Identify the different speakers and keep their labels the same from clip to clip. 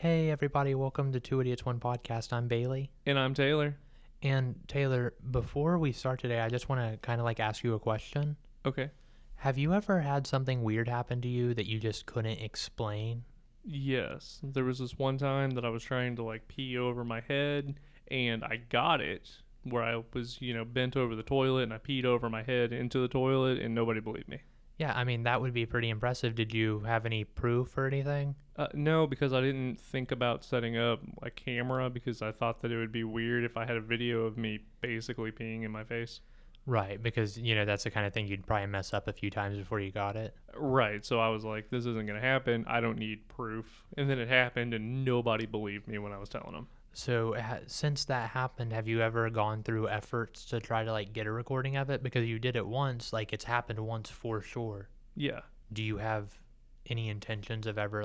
Speaker 1: Hey everybody, welcome to Two Idiots One Podcast. I'm Bailey.
Speaker 2: And I'm Taylor.
Speaker 1: And Taylor, before we start today, I just want to kind of ask you a question.
Speaker 2: Okay.
Speaker 1: Have you ever had something weird happen to you that you just couldn't explain?
Speaker 2: Yes. There was this one time that I was trying to pee over my head and I got it where I was, bent over the toilet and I peed over my head into the toilet and nobody believed me.
Speaker 1: Yeah, I mean, that would be pretty impressive. Did you have any proof or anything?
Speaker 2: No, because I didn't think about setting up a camera because I thought that it would be weird if I had a video of me basically peeing in my face.
Speaker 1: Right, because, that's the kind of thing you'd probably mess up a few times before you got it.
Speaker 2: Right. So I was like, this isn't going to happen. I don't need proof. And then it happened and nobody believed me when I was telling them.
Speaker 1: So, since that happened, have you ever gone through efforts to try to get a recording of it? Because you did it once, it's happened once for sure.
Speaker 2: Yeah.
Speaker 1: Do you have any intentions of ever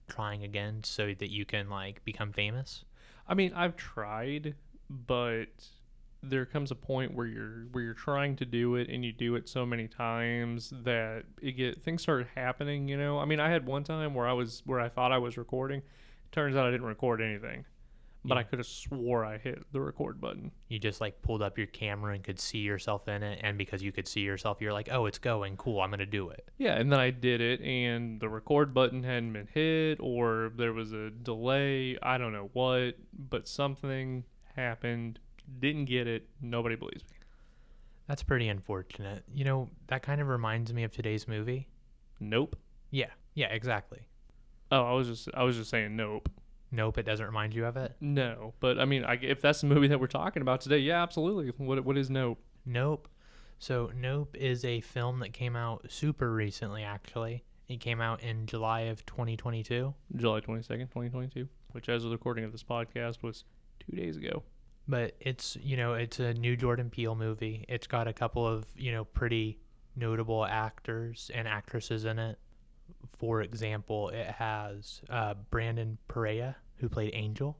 Speaker 1: trying again so that you can become famous?
Speaker 2: I mean, I've tried, but there comes a point where you're trying to do it and you do it so many times that things start happening, I mean, I had one time where I thought I was recording. Turns out I didn't record anything. But
Speaker 1: Yeah.
Speaker 2: I could have swore I hit the record button.
Speaker 1: You just pulled up your camera and could see yourself in it, and because you could see yourself, you're like, "Oh, it's going. Cool. I'm going to do it."
Speaker 2: Yeah, and then I did it and the record button hadn't been hit or there was a delay, I don't know what, but something happened, didn't get it, nobody believes me.
Speaker 1: That's pretty unfortunate. That kind of reminds me of today's movie.
Speaker 2: Nope.
Speaker 1: Yeah. Yeah, exactly.
Speaker 2: Oh, I was just saying nope.
Speaker 1: Nope, it doesn't remind you of it.
Speaker 2: No, but I mean, if that's the movie that we're talking about today, yeah, absolutely. What is Nope?
Speaker 1: Nope. So, Nope is a film that came out super recently, actually. It came out in July of 2022.
Speaker 2: July 22nd, 2022, which as of the recording of this podcast was 2 days ago.
Speaker 1: But it's a new Jordan Peele movie. It's got a couple of, pretty notable actors and actresses in it. For example, it has Brandon Perea, who played Angel.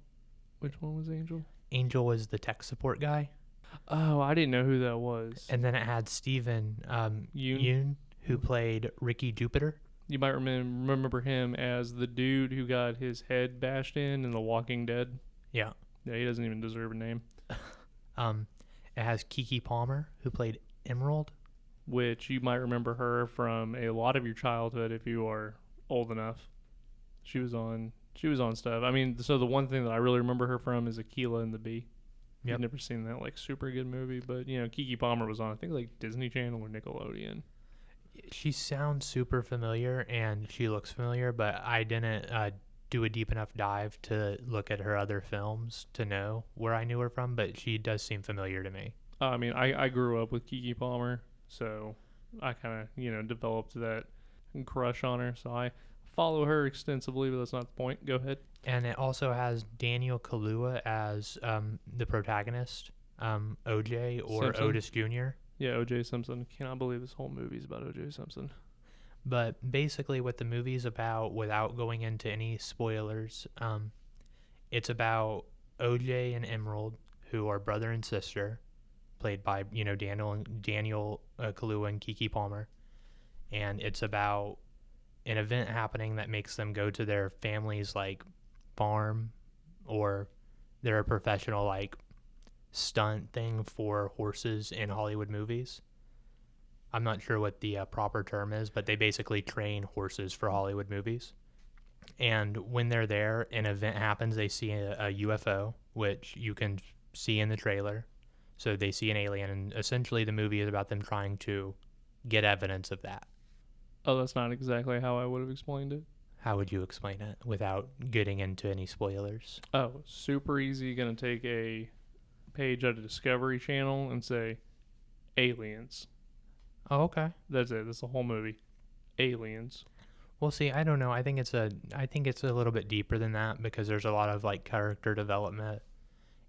Speaker 2: Which one was Angel?
Speaker 1: Angel was the tech support guy.
Speaker 2: Oh, I didn't know who that was.
Speaker 1: And then it had Steven Yeun, who played Ricky Jupiter.
Speaker 2: You might remember him as the dude who got his head bashed in The Walking Dead.
Speaker 1: Yeah.
Speaker 2: Yeah, he doesn't even deserve a name.
Speaker 1: It has Keke Palmer, who played Emerald.
Speaker 2: Which you might remember her from a lot of your childhood if you are old enough. She was on stuff. I mean, so the one thing that I really remember her from is Aquila and the Bee.
Speaker 1: Yep.
Speaker 2: I've never seen that super good movie, but Keke Palmer was on I think Disney Channel or Nickelodeon.
Speaker 1: She sounds super familiar and she looks familiar, but I didn't do a deep enough dive to look at her other films to know where I knew her from, but she does seem familiar to me.
Speaker 2: I mean, I grew up with Keke Palmer, so I kind of developed that crush on her. So I follow her extensively, but that's not the point. Go ahead.
Speaker 1: And it also has Daniel Kaluuya as the protagonist, OJ or
Speaker 2: Simpson.
Speaker 1: Otis Jr.
Speaker 2: Yeah, O.J. Simpson. Cannot believe this whole movie is about O.J. Simpson.
Speaker 1: But basically what the movie's about, without going into any spoilers, it's about OJ and Emerald, who are brother and sister, played by, Daniel Kaluuya and Keke Palmer. And it's about an event happening that makes them go to their family's, farm, or they're a professional, stunt thing for horses in Hollywood movies. I'm not sure what the proper term is, but they basically train horses for Hollywood movies. And when they're there, an event happens. They see a UFO, which you can see in the trailer. So they see an alien, and essentially the movie is about them trying to get evidence of that.
Speaker 2: Oh, that's not exactly how I would have explained it.
Speaker 1: How would you explain it without getting into any spoilers?
Speaker 2: Oh, super easy. Gonna take a page out of Discovery Channel and say aliens.
Speaker 1: Oh, okay.
Speaker 2: That's it. That's the whole movie. Aliens.
Speaker 1: Well, see, I don't know. I think it's a little bit deeper than that, because there's a lot of character development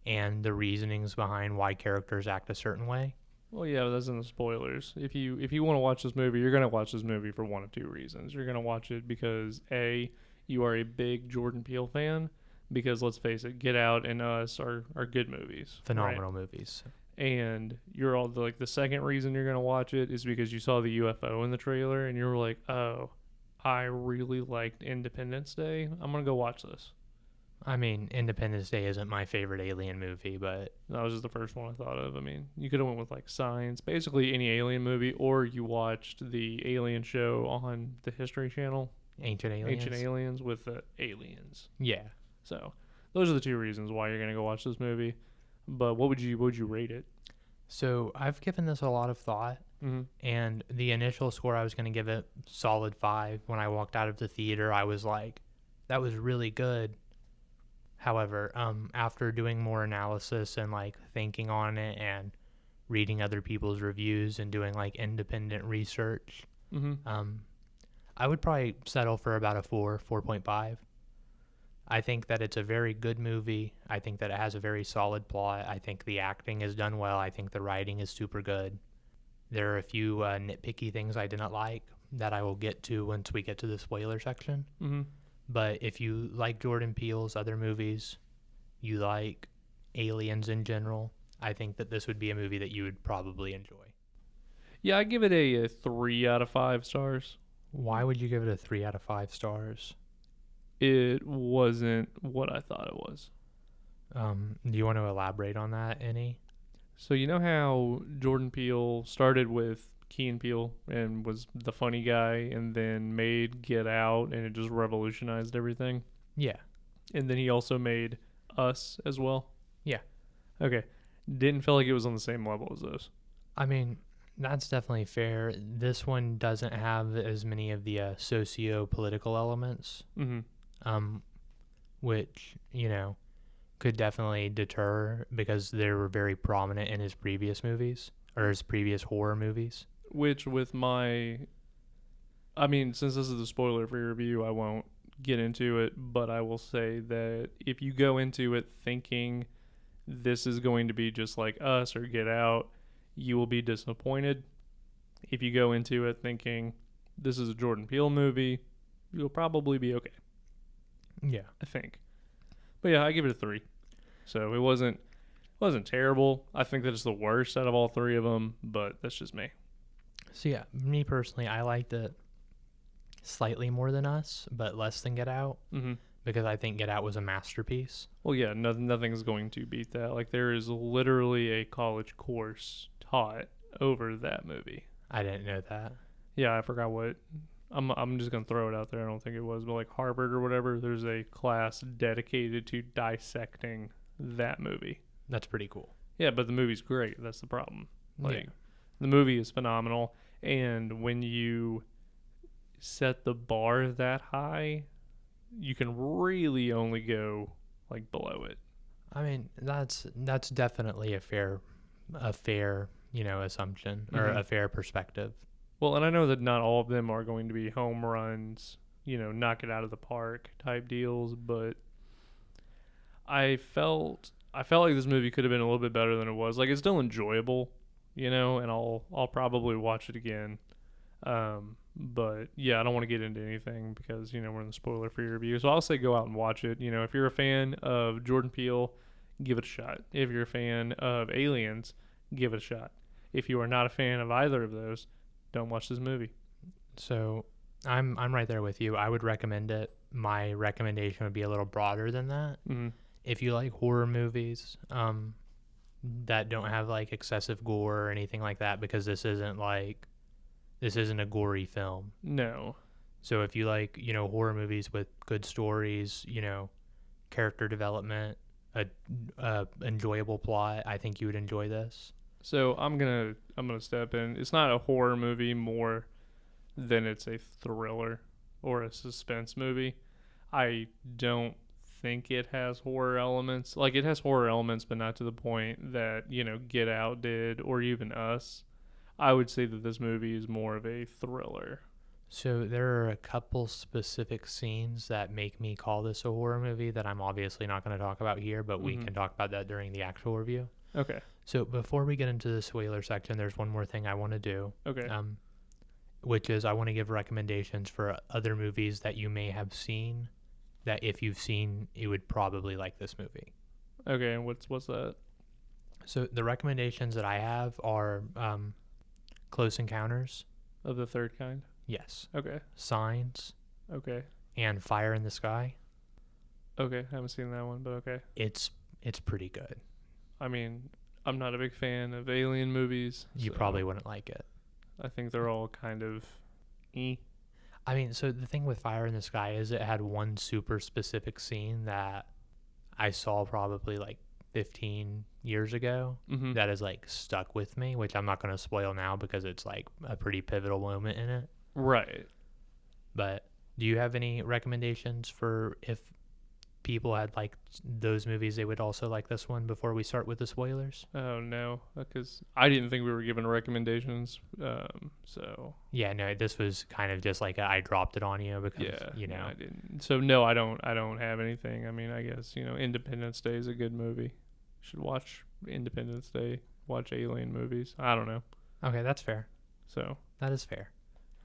Speaker 1: and the reasonings behind why characters act a certain way.
Speaker 2: Well, yeah, but that's in the spoilers. If you want to watch this movie, you're gonna watch this movie for one of two reasons. You're gonna watch it because A, you are a big Jordan Peele fan, because let's face it, Get Out and Us are good movies.
Speaker 1: Phenomenal movies.
Speaker 2: And you're all the second reason you're gonna watch it is because you saw the UFO in the trailer and you were like, oh, I really liked Independence Day. I'm gonna go watch this.
Speaker 1: I mean, Independence Day isn't my favorite Alien movie, but
Speaker 2: That was just the first one I thought of. I mean, you could have went with like Science, basically any alien movie, or you watched the Alien show on the History Channel,
Speaker 1: Ancient
Speaker 2: Ancient
Speaker 1: Aliens.
Speaker 2: Aliens with the aliens.
Speaker 1: Yeah.
Speaker 2: So those are the two reasons why you're gonna go watch this movie. But what would you rate it?
Speaker 1: So I've given this a lot of thought,
Speaker 2: Mm-hmm.
Speaker 1: and the initial score I was going to give it solid 5. When I walked out of the theater, I was like, that was really good. However, after doing more analysis and like thinking on it and reading other people's reviews and doing like independent research,
Speaker 2: Mm-hmm.
Speaker 1: I would probably settle for about a 4.5. I think that it's a very good movie. I think that it has a very solid plot. I think the acting is done well. I think the writing is super good. There are a few nitpicky things I did not like that I will get to once we get to the spoiler section.
Speaker 2: Mm-hmm.
Speaker 1: But if you like Jordan Peele's other movies, you like Aliens in general, I think that this would be a movie that you would probably enjoy.
Speaker 2: Yeah, I give it a 3 out of 5 stars.
Speaker 1: Why would you give it a 3 out of 5 stars?
Speaker 2: It wasn't what I thought it was.
Speaker 1: Do you want to elaborate on that any?
Speaker 2: So you know how Jordan Peele started with Key and Peele and was the funny guy, and then made Get Out, and it just revolutionized everything.
Speaker 1: Yeah.
Speaker 2: And then he also made Us as well.
Speaker 1: Yeah.
Speaker 2: Okay, didn't feel like it was on the same level as those.
Speaker 1: I mean, that's definitely fair. This one doesn't have as many of the socio-political elements,
Speaker 2: Mm-hmm.
Speaker 1: which, could definitely deter because they were very prominent in his previous movies or his previous horror movies.
Speaker 2: Which with my, I mean, since this is a spoiler for your review, I won't get into it, but I will say that if you go into it thinking this is going to be just like Us or Get Out, you will be disappointed. If you go into it thinking this is a Jordan Peele movie, you'll probably be okay,
Speaker 1: Yeah.
Speaker 2: I think. But yeah, I give it a 3. So it wasn't terrible. I think that it's the worst out of all 3 of them, but that's just me.
Speaker 1: So yeah, me personally, I liked it slightly more than Us, but less than Get Out
Speaker 2: Mm-hmm.
Speaker 1: because I think Get Out was a masterpiece.
Speaker 2: Well, yeah, nothing's going to beat that. Like, there is literally a college course taught over that movie.
Speaker 1: I didn't know that.
Speaker 2: Yeah, I forgot what. I'm just gonna throw it out there. I don't think it was, but like Harvard or whatever, there's a class dedicated to dissecting that movie.
Speaker 1: That's pretty cool.
Speaker 2: Yeah, but the movie's great. That's the problem. Like,
Speaker 1: Yeah.
Speaker 2: the movie is phenomenal, and when you set the bar that high, you can really only go like below it.
Speaker 1: I mean, that's definitely a fair assumption or
Speaker 2: Mhm.
Speaker 1: a fair perspective.
Speaker 2: Well, and I know that not all of them are going to be home runs, knock it out of the park type deals, but I felt like this movie could have been a little bit better than it was. Like, it's still enjoyable, and I'll probably watch it again. But yeah, I don't want to get into anything because we're in the spoiler free review. So I'll say go out and watch it. If you're a fan of Jordan Peele, give it a shot. If you're a fan of Aliens, give it a shot. If you are not a fan of either of those, don't watch this movie.
Speaker 1: So I'm right there with you. I would recommend it. My recommendation would be a little broader than that.
Speaker 2: Mm-hmm.
Speaker 1: If you like horror movies, that don't have like excessive gore or anything like that, because this isn't a gory film.
Speaker 2: No.
Speaker 1: So if you like, horror movies with good stories, character development, a enjoyable plot, I think you would enjoy this.
Speaker 2: So I'm gonna step in. It's not a horror movie more than it's a thriller or a suspense movie. I don't think it has horror elements. Like, it has horror elements, but not to the point that Get Out did, or even Us. I would say that this movie is more of a thriller.
Speaker 1: So there are a couple specific scenes that make me call this a horror movie that I'm obviously not going to talk about here, but we can talk about that during the actual review.
Speaker 2: Okay.
Speaker 1: So before we get into the spoiler section, there's one more thing I want to do.
Speaker 2: Okay.
Speaker 1: Which is I want to give recommendations for other movies that you may have seen that if you've seen, you would probably like this movie.
Speaker 2: Okay, and what's that?
Speaker 1: So the recommendations that I have are Close Encounters.
Speaker 2: Of the third kind?
Speaker 1: Yes.
Speaker 2: Okay.
Speaker 1: Signs
Speaker 2: Okay.
Speaker 1: and Fire in the Sky.
Speaker 2: Okay, I haven't seen that one, but okay.
Speaker 1: It's pretty good.
Speaker 2: I mean, I'm not a big fan of alien movies.
Speaker 1: You
Speaker 2: so
Speaker 1: probably wouldn't like it.
Speaker 2: I think they're all kind of
Speaker 1: I mean, so the thing with Fire in the Sky is it had one super specific scene that I saw probably like 15 years ago
Speaker 2: Mm-hmm.
Speaker 1: that is like stuck with me, which I'm not going to spoil now because it's like a pretty pivotal moment in it.
Speaker 2: Right.
Speaker 1: But do you have any recommendations for if people had like those movies, they would also like this one before we start with the spoilers?
Speaker 2: Oh no, because I didn't think we were given recommendations. So
Speaker 1: Yeah, no, this was kind of just like I dropped it on you because,
Speaker 2: yeah,
Speaker 1: you know.
Speaker 2: I didn't. So no, I don't. I don't have anything. I mean, I guess Independence Day is a good movie. Should watch Independence Day. Watch alien movies. I don't know.
Speaker 1: Okay, that's fair.
Speaker 2: So
Speaker 1: That is fair.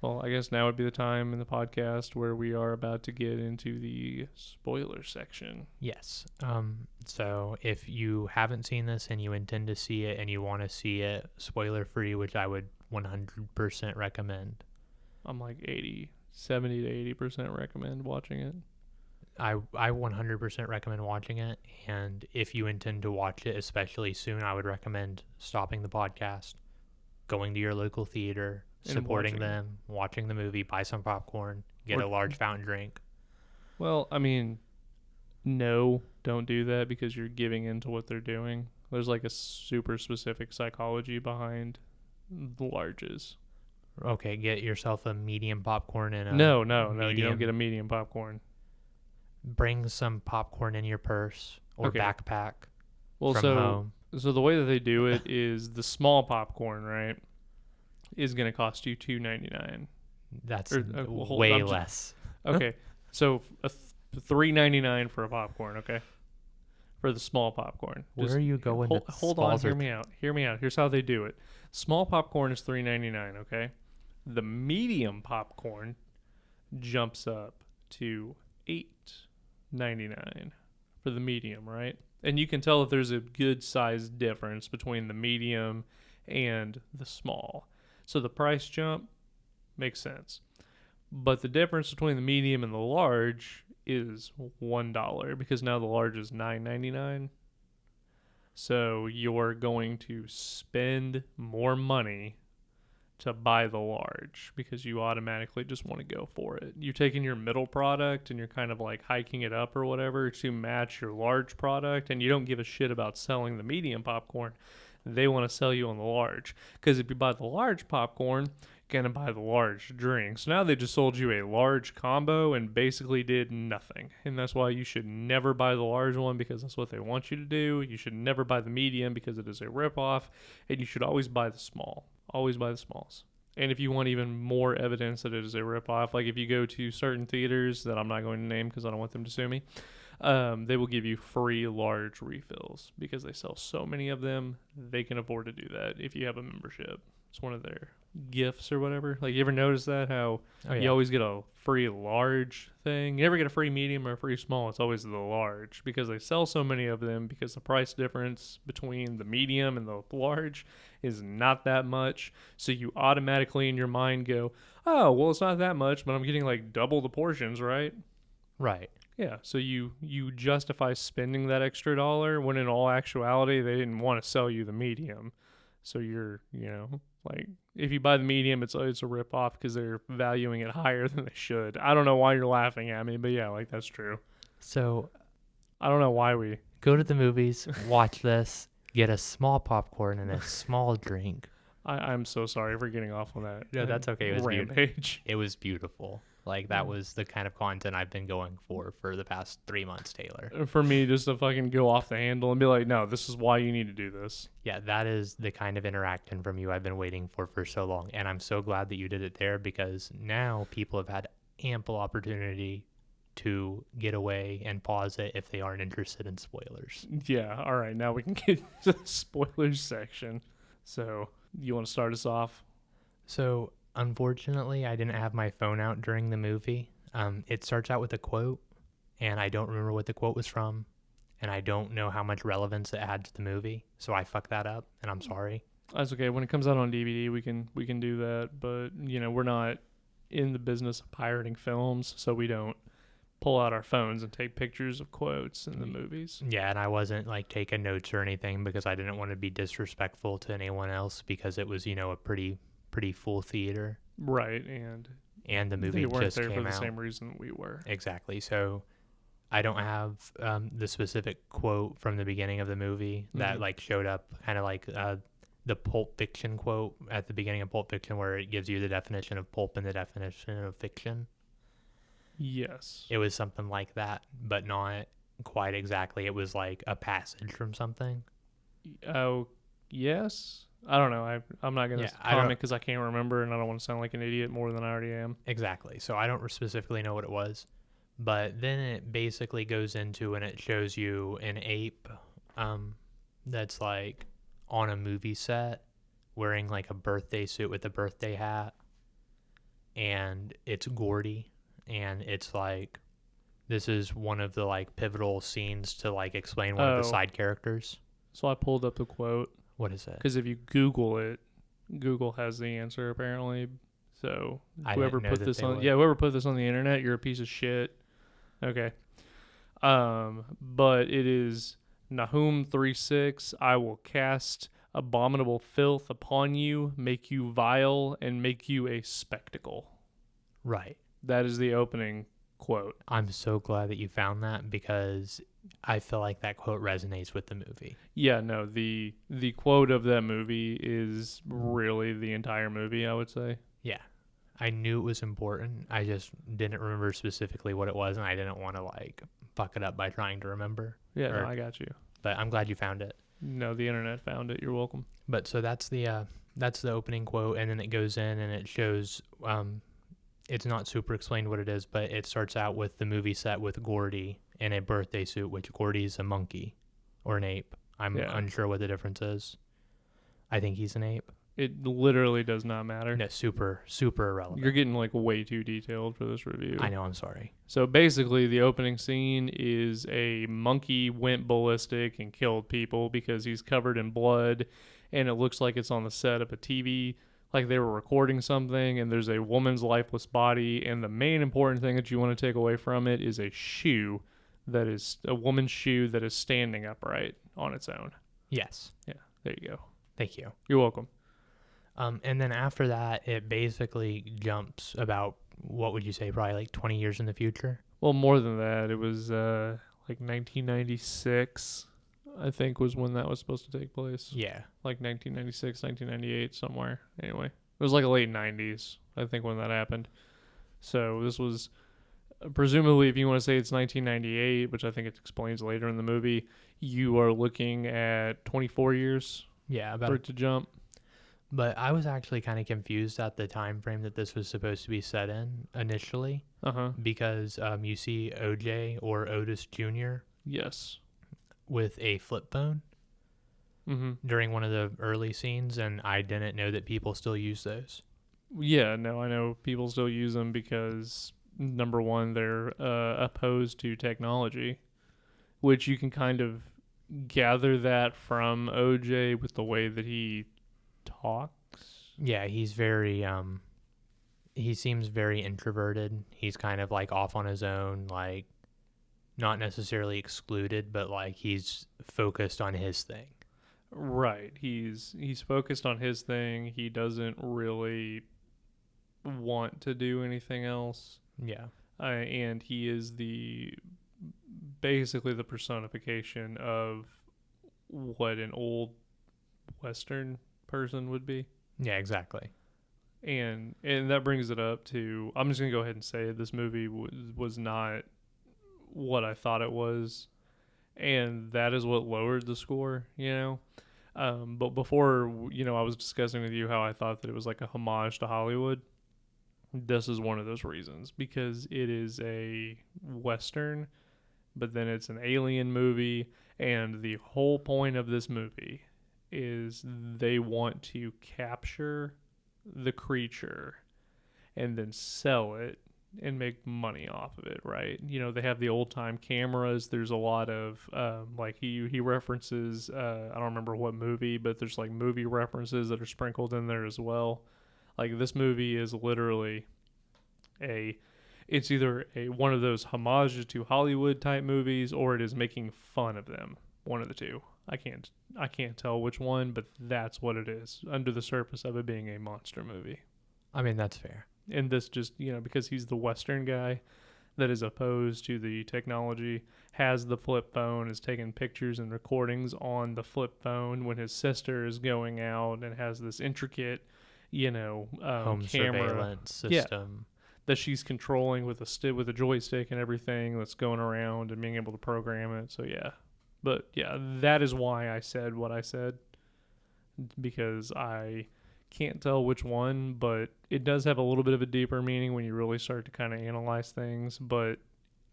Speaker 2: well, I guess now would be the time in the podcast where we are about to get into the spoiler section.
Speaker 1: Yes. So if you haven't seen this and you intend to see it and you want to see it spoiler free, which I would 100% recommend,
Speaker 2: I'm like 70 to 80% recommend watching it.
Speaker 1: I 100% recommend watching it. And if you intend to watch it, especially soon, I would recommend stopping the podcast, going to your local theater,
Speaker 2: And
Speaker 1: supporting
Speaker 2: watching it.
Speaker 1: them, watching the movie, buy some popcorn, get
Speaker 2: Or-
Speaker 1: a large fountain drink.
Speaker 2: Well, I mean, no, don't do that because you're giving into what they're doing. There's like a super specific psychology behind the larges.
Speaker 1: Okay, get yourself a medium popcorn and a
Speaker 2: No, you
Speaker 1: medium-
Speaker 2: don't get a medium popcorn.
Speaker 1: Bring some popcorn in your purse or
Speaker 2: Okay.
Speaker 1: backpack
Speaker 2: Well,
Speaker 1: from home.
Speaker 2: so the way that they do it is the small popcorn, right, is going to cost you $2.99.
Speaker 1: That's
Speaker 2: well, hold-
Speaker 1: way
Speaker 2: I'm ju-
Speaker 1: less.
Speaker 2: Okay, so $3.99 for a popcorn. Okay, for the small popcorn.
Speaker 1: Where are you going?
Speaker 2: Hold on, hear me out. Hear me out. Here's how they do it. Small popcorn is $3.99. Okay, the medium popcorn jumps up to $8.99 for the medium, right? And you can tell that there's a good size difference between the medium and the small. So the price jump makes sense. But the difference between the medium and the large is $1 because now the large is $9.99. So you're going to spend more money to buy the large because you automatically just want to go for it. You're taking your middle product and you're kind of like hiking it up or whatever to match your large product, and you don't give a shit about selling the medium popcorn. They want to sell you on the large because if you buy the large popcorn, you're going to buy the large drink. So now they just sold you a large combo and basically did nothing. And that's why you should never buy the large one because that's what they want you to do. You should never buy the medium because it is a ripoff, and you should always buy the small. Always buy the smalls. And if you want even more evidence that it is a ripoff, like if you go to certain theaters that I'm not going to name because I don't want them to sue me, they will give you free large refills because they sell so many of them. They can afford to do that if you have a membership. It's one of their gifts or whatever. Like, you ever notice that? How you always get a free large thing? You never get a free medium or a free small. It's always the large because they sell so many of them because the price difference between the medium and the large is not that much. So you automatically in your mind go, oh, well, it's not that much, but I'm getting like double the portions, right?
Speaker 1: Right.
Speaker 2: Yeah, so you justify spending that extra dollar when in all actuality they didn't want to sell you the medium. So you're, like if you buy the medium, it's a rip off because they're valuing it higher than they should. I don't know why you're laughing at me, but yeah, like that's true.
Speaker 1: So
Speaker 2: I don't know why we
Speaker 1: go to the movies, watch this, get a small popcorn and a small drink.
Speaker 2: I'm so sorry for getting off on that.
Speaker 1: No, that's okay. It was
Speaker 2: rampage.
Speaker 1: It was beautiful. Like, that was the kind of content I've been going for the past 3 months, Taylor.
Speaker 2: For me, just to fucking go off the handle and be like, no, this is why you need to do this.
Speaker 1: Yeah, that is the kind of interaction from you I've been waiting for so long. And I'm so glad that you did it there because now people have had ample opportunity to get away and pause it if they aren't interested in spoilers.
Speaker 2: Yeah, all right. Now we can get to the spoilers section. So, you want to start us off?
Speaker 1: So, unfortunately, I didn't have my phone out during the movie. It starts out with a quote, and I don't remember what the quote was from, and I don't know how much relevance it had to the movie, so I fucked that up, and I'm sorry.
Speaker 2: That's okay. When it comes out on DVD, we can do that, but we're not in the business of pirating films, so we don't pull out our phones and take pictures of quotes in the movies.
Speaker 1: Yeah, and I wasn't like taking notes or anything because I didn't want to be disrespectful to anyone else because it was, a pretty full theater
Speaker 2: Right, and
Speaker 1: and the movie
Speaker 2: they weren't
Speaker 1: just
Speaker 2: there for
Speaker 1: came
Speaker 2: the
Speaker 1: out.
Speaker 2: same reason we were.
Speaker 1: Exactly. So I don't have the specific quote from the beginning of the movie that like showed up, kind of like the Pulp Fiction quote at the beginning of Pulp Fiction, where it gives you the definition of pulp and the definition of fiction.
Speaker 2: Yes.
Speaker 1: It was something like that, but not quite exactly. It was like a passage from something.
Speaker 2: Oh, yes. I don't know. I'm not gonna
Speaker 1: Yeah, I
Speaker 2: comment
Speaker 1: don't
Speaker 2: because I can't remember, and I don't want to sound like an idiot more than I already am.
Speaker 1: exactly. So I don't specifically know what it was, but then it basically goes into and it shows you an ape, that's like on a movie set wearing like a birthday suit with a birthday hat, and it's Gordy, and it's like this is one of the like pivotal scenes to like explain one of the
Speaker 2: Oh,
Speaker 1: side characters.
Speaker 2: so I pulled up the quote
Speaker 1: What is it?
Speaker 2: because if you Google it, Google has the answer apparently. So
Speaker 1: I
Speaker 2: whoever
Speaker 1: didn't know
Speaker 2: put
Speaker 1: that
Speaker 2: this
Speaker 1: they
Speaker 2: on,
Speaker 1: would.
Speaker 2: yeah, whoever put this on the internet, you're a piece of shit. Okay. But it is Nahum 3:6. I will cast abominable filth upon you, make you vile, and make you a spectacle.
Speaker 1: Right.
Speaker 2: That is the opening quote.
Speaker 1: I'm so glad that you found that because I feel like that quote resonates with the movie.
Speaker 2: Yeah, no, the quote of that movie is really the entire movie, I would say.
Speaker 1: Yeah. I knew it was important. I just didn't remember specifically what it was, and I didn't want to like fuck it up by trying to remember.
Speaker 2: Yeah, no, I got you.
Speaker 1: But I'm glad you found it.
Speaker 2: No, the internet found it. You're welcome.
Speaker 1: But so that's the opening quote, and then it goes in and it shows. It's not super explained what it is, but it starts out with the movie set with Gordy in a birthday suit, which Gordy's a monkey or an ape. I'm unsure what the difference is. I think he's an ape.
Speaker 2: It literally does not matter.
Speaker 1: No, super irrelevant.
Speaker 2: You're getting like way too detailed for this review.
Speaker 1: I know, I'm sorry.
Speaker 2: So basically, the opening scene is a monkey went ballistic and killed people because he's covered in blood, and it looks like it's on the set of a TV, like they were recording something, and there's a woman's lifeless body, and the main important thing that you want to take away from it is a shoe that is a woman's shoe that is standing upright on its own.
Speaker 1: Yes.
Speaker 2: Yeah, there you go.
Speaker 1: Thank you.
Speaker 2: You're welcome.
Speaker 1: And then after that, it basically jumps about, what would you say, probably like 20 years in the future?
Speaker 2: Well, more than that. It was like 1996, I think, was when that was supposed to take place.
Speaker 1: Yeah.
Speaker 2: Like 1996, 1998, somewhere. Anyway, it was like late 90s, I think, when that happened. So this was presumably, if you want to say it's 1998, which I think it explains later in the movie, you are looking at 24 years
Speaker 1: Yeah,
Speaker 2: for it to jump.
Speaker 1: But I was actually kind of confused at the time frame that this was supposed to be set in initially. Because you see OJ or Otis Jr.
Speaker 2: Yes.
Speaker 1: with a flip phone during one of the early scenes, and I didn't know that people still use those.
Speaker 2: Yeah, no, I know people still use them because, number one, they're opposed to technology, which you can kind of gather that from OJ with the way that he talks.
Speaker 1: Yeah, he's very he seems very introverted. He's kind of like off on his own, like not necessarily excluded, but like he's focused on his thing.
Speaker 2: Right. He's focused on his thing. He doesn't really want to do anything else.
Speaker 1: Yeah.
Speaker 2: And he is basically the personification of what an old Western person would be.
Speaker 1: Yeah, exactly.
Speaker 2: And that brings it up to, I'm just gonna go ahead and say it, this movie was not what I thought it was, and that is what lowered the score, you know. But before, you know, I was discussing with you how I thought that it was like a homage to Hollywood. This is one of those reasons, because it is a Western, but then it's an alien movie, and the whole point of this movie is they want to capture the creature and then sell it and make money off of it, right? You know, they have the old time cameras. There's a lot of like he references I don't remember what movie, but there's like movie references that are sprinkled in there as well. Like this movie is literally it's either one of those homages to Hollywood type movies, or it is making fun of them. One of the two. I can't tell which one, but that's what it is under the surface of it being a monster movie.
Speaker 1: I mean, that's fair.
Speaker 2: And this just, because he's the Western guy that is opposed to the technology, has the flip phone, is taking pictures and recordings on the flip phone when his sister is going out, and has this intricate,
Speaker 1: Home
Speaker 2: camera
Speaker 1: surveillance system.
Speaker 2: that she's controlling with a joystick and everything, that's going around and being able to program it. So yeah. But yeah, that is why I said what I said, because I can't tell which one, but it does have a little bit of a deeper meaning when you really start to kind of analyze things, but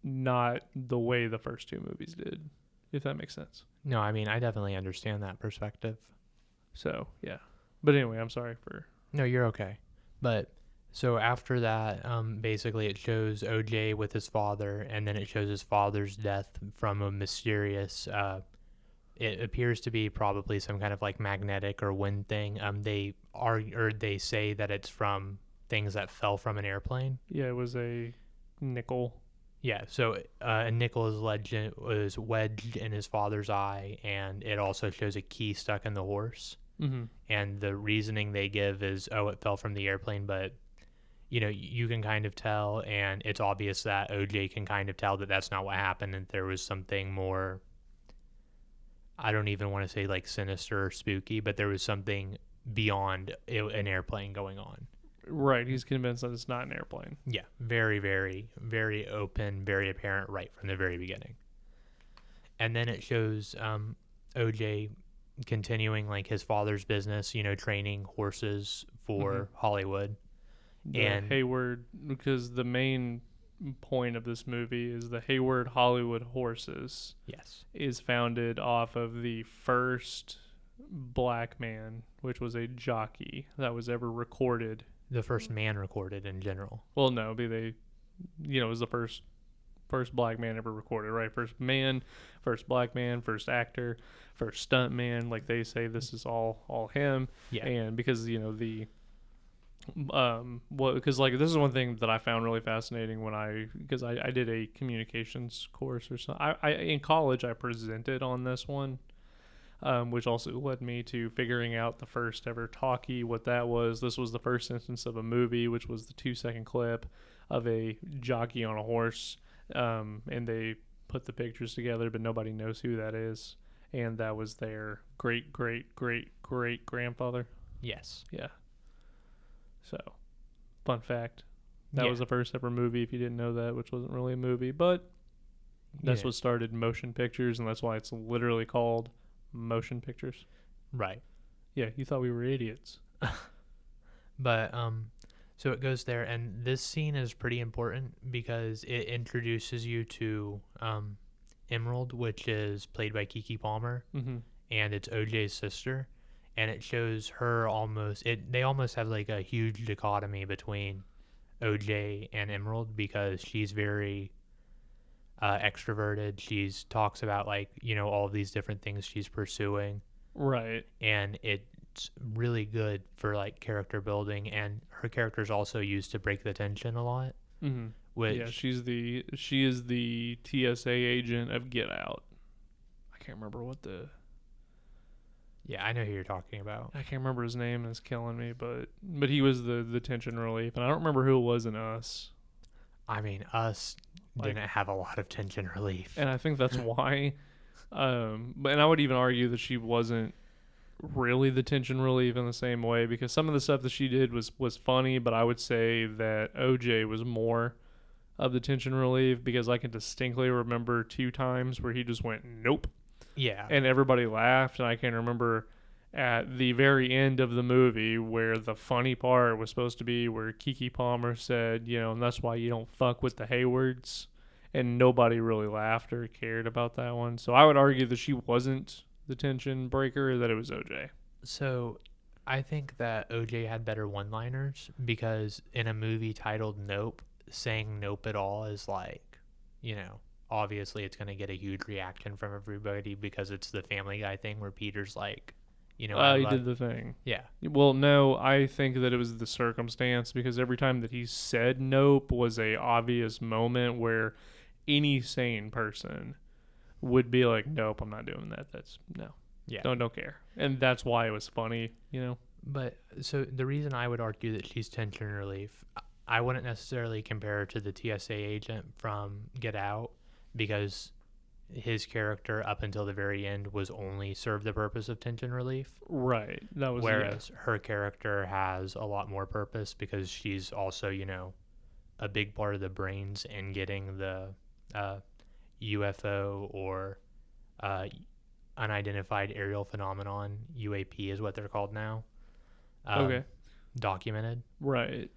Speaker 2: not the way the first two movies did, if that makes sense.
Speaker 1: No, I mean, I definitely understand that perspective.
Speaker 2: So yeah. But anyway, I'm sorry for...
Speaker 1: No, you're okay. But so after that, basically it shows OJ with his father, and then it shows his father's death from a mysterious, it appears to be probably some kind of like magnetic or wind thing. They say that it's from things that fell from an airplane.
Speaker 2: Yeah, it was a nickel.
Speaker 1: Yeah, so a nickel was wedged in his father's eye, and it also shows a key stuck in the horse.
Speaker 2: Mm-hmm.
Speaker 1: And the reasoning they give is, it fell from the airplane, but you can kind of tell, and it's obvious that OJ can kind of tell that that's not what happened, and there was something more, I don't even want to say like sinister or spooky, but there was something beyond an airplane going on.
Speaker 2: Right, he's convinced that it's not an airplane.
Speaker 1: Yeah, very, very, very open, very apparent right from the very beginning. And then it shows OJ continuing like his father's business, training horses for Hollywood.
Speaker 2: And Hayward, because the main point of this movie is the Hayward Hollywood Horses.
Speaker 1: Yes.
Speaker 2: Is founded off of the first black man, which was a jockey that was ever recorded.
Speaker 1: The first man recorded in general.
Speaker 2: Well, no, it was the first black man ever recorded, right? First black man, first actor, first stunt man. Like they say, this is all him.
Speaker 1: Yeah.
Speaker 2: And because because like this is one thing that I found really fascinating because I did a communications course or something. I in college I presented on this one, which also led me to figuring out the first ever talkie, what that was. This was the first instance of a movie, which was the 2-second clip of a jockey on a horse, and they put the pictures together, but nobody knows who that is, and that was their great great great great grandfather.
Speaker 1: Yes.
Speaker 2: Yeah. So, fun fact. That was the first ever movie, if you didn't know that, which wasn't really a movie, but that's what started motion pictures, and that's why it's literally called motion pictures.
Speaker 1: Right.
Speaker 2: Yeah, you thought we were idiots.
Speaker 1: But, so it goes there, and this scene is pretty important because it introduces you to Emerald, which is played by Keke Palmer, and it's OJ's sister. And it shows her they almost have like a huge dichotomy between OJ and Emerald, because she's very extroverted. She talks about like, all of these different things she's pursuing.
Speaker 2: Right.
Speaker 1: And it's really good for like character building. And her character is also used to break the tension a lot.
Speaker 2: Mm-hmm.
Speaker 1: Which,
Speaker 2: yeah, she is the TSA agent of Get Out. I can't remember what
Speaker 1: Yeah, I know who you're talking about.
Speaker 2: I can't remember his name, and it's killing me, but he was the tension relief, and I don't remember who it was in Us.
Speaker 1: I mean, Us didn't have a lot of tension relief.
Speaker 2: And I think that's why. And I would even argue that she wasn't really the tension relief in the same way, because some of the stuff that she did was funny, but I would say that OJ was more of the tension relief, because I can distinctly remember 2 times where he just went, nope.
Speaker 1: Yeah.
Speaker 2: And everybody laughed, and I can remember at the very end of the movie where the funny part was supposed to be where Keke Palmer said, and that's why you don't fuck with the Haywards, and nobody really laughed or cared about that one. So I would argue that she wasn't the tension breaker, that it was OJ.
Speaker 1: So I think that OJ had better one-liners, because in a movie titled Nope, saying nope at all is like, obviously it's going to get a huge reaction from everybody, because it's the Family Guy thing where Peter's like, I
Speaker 2: He
Speaker 1: love.
Speaker 2: did the thing.
Speaker 1: Yeah,
Speaker 2: Well, no, I think that it was the circumstance because every time that he said nope was a obvious moment where any sane person would be like, nope, I'm not doing that. That's no,
Speaker 1: yeah.
Speaker 2: don't care. And that's why it was funny,
Speaker 1: But so the reason I would argue that she's tension relief, I wouldn't necessarily compare her to the TSA agent from Get Out because his character up until the very end was only served the purpose of tension relief,
Speaker 2: Right. That was
Speaker 1: whereas her character has a lot more purpose because she's also, a big part of the brains in getting the uh, UFO or uh, unidentified aerial phenomenon, UAP is what they're called now,
Speaker 2: okay.
Speaker 1: documented.
Speaker 2: Right.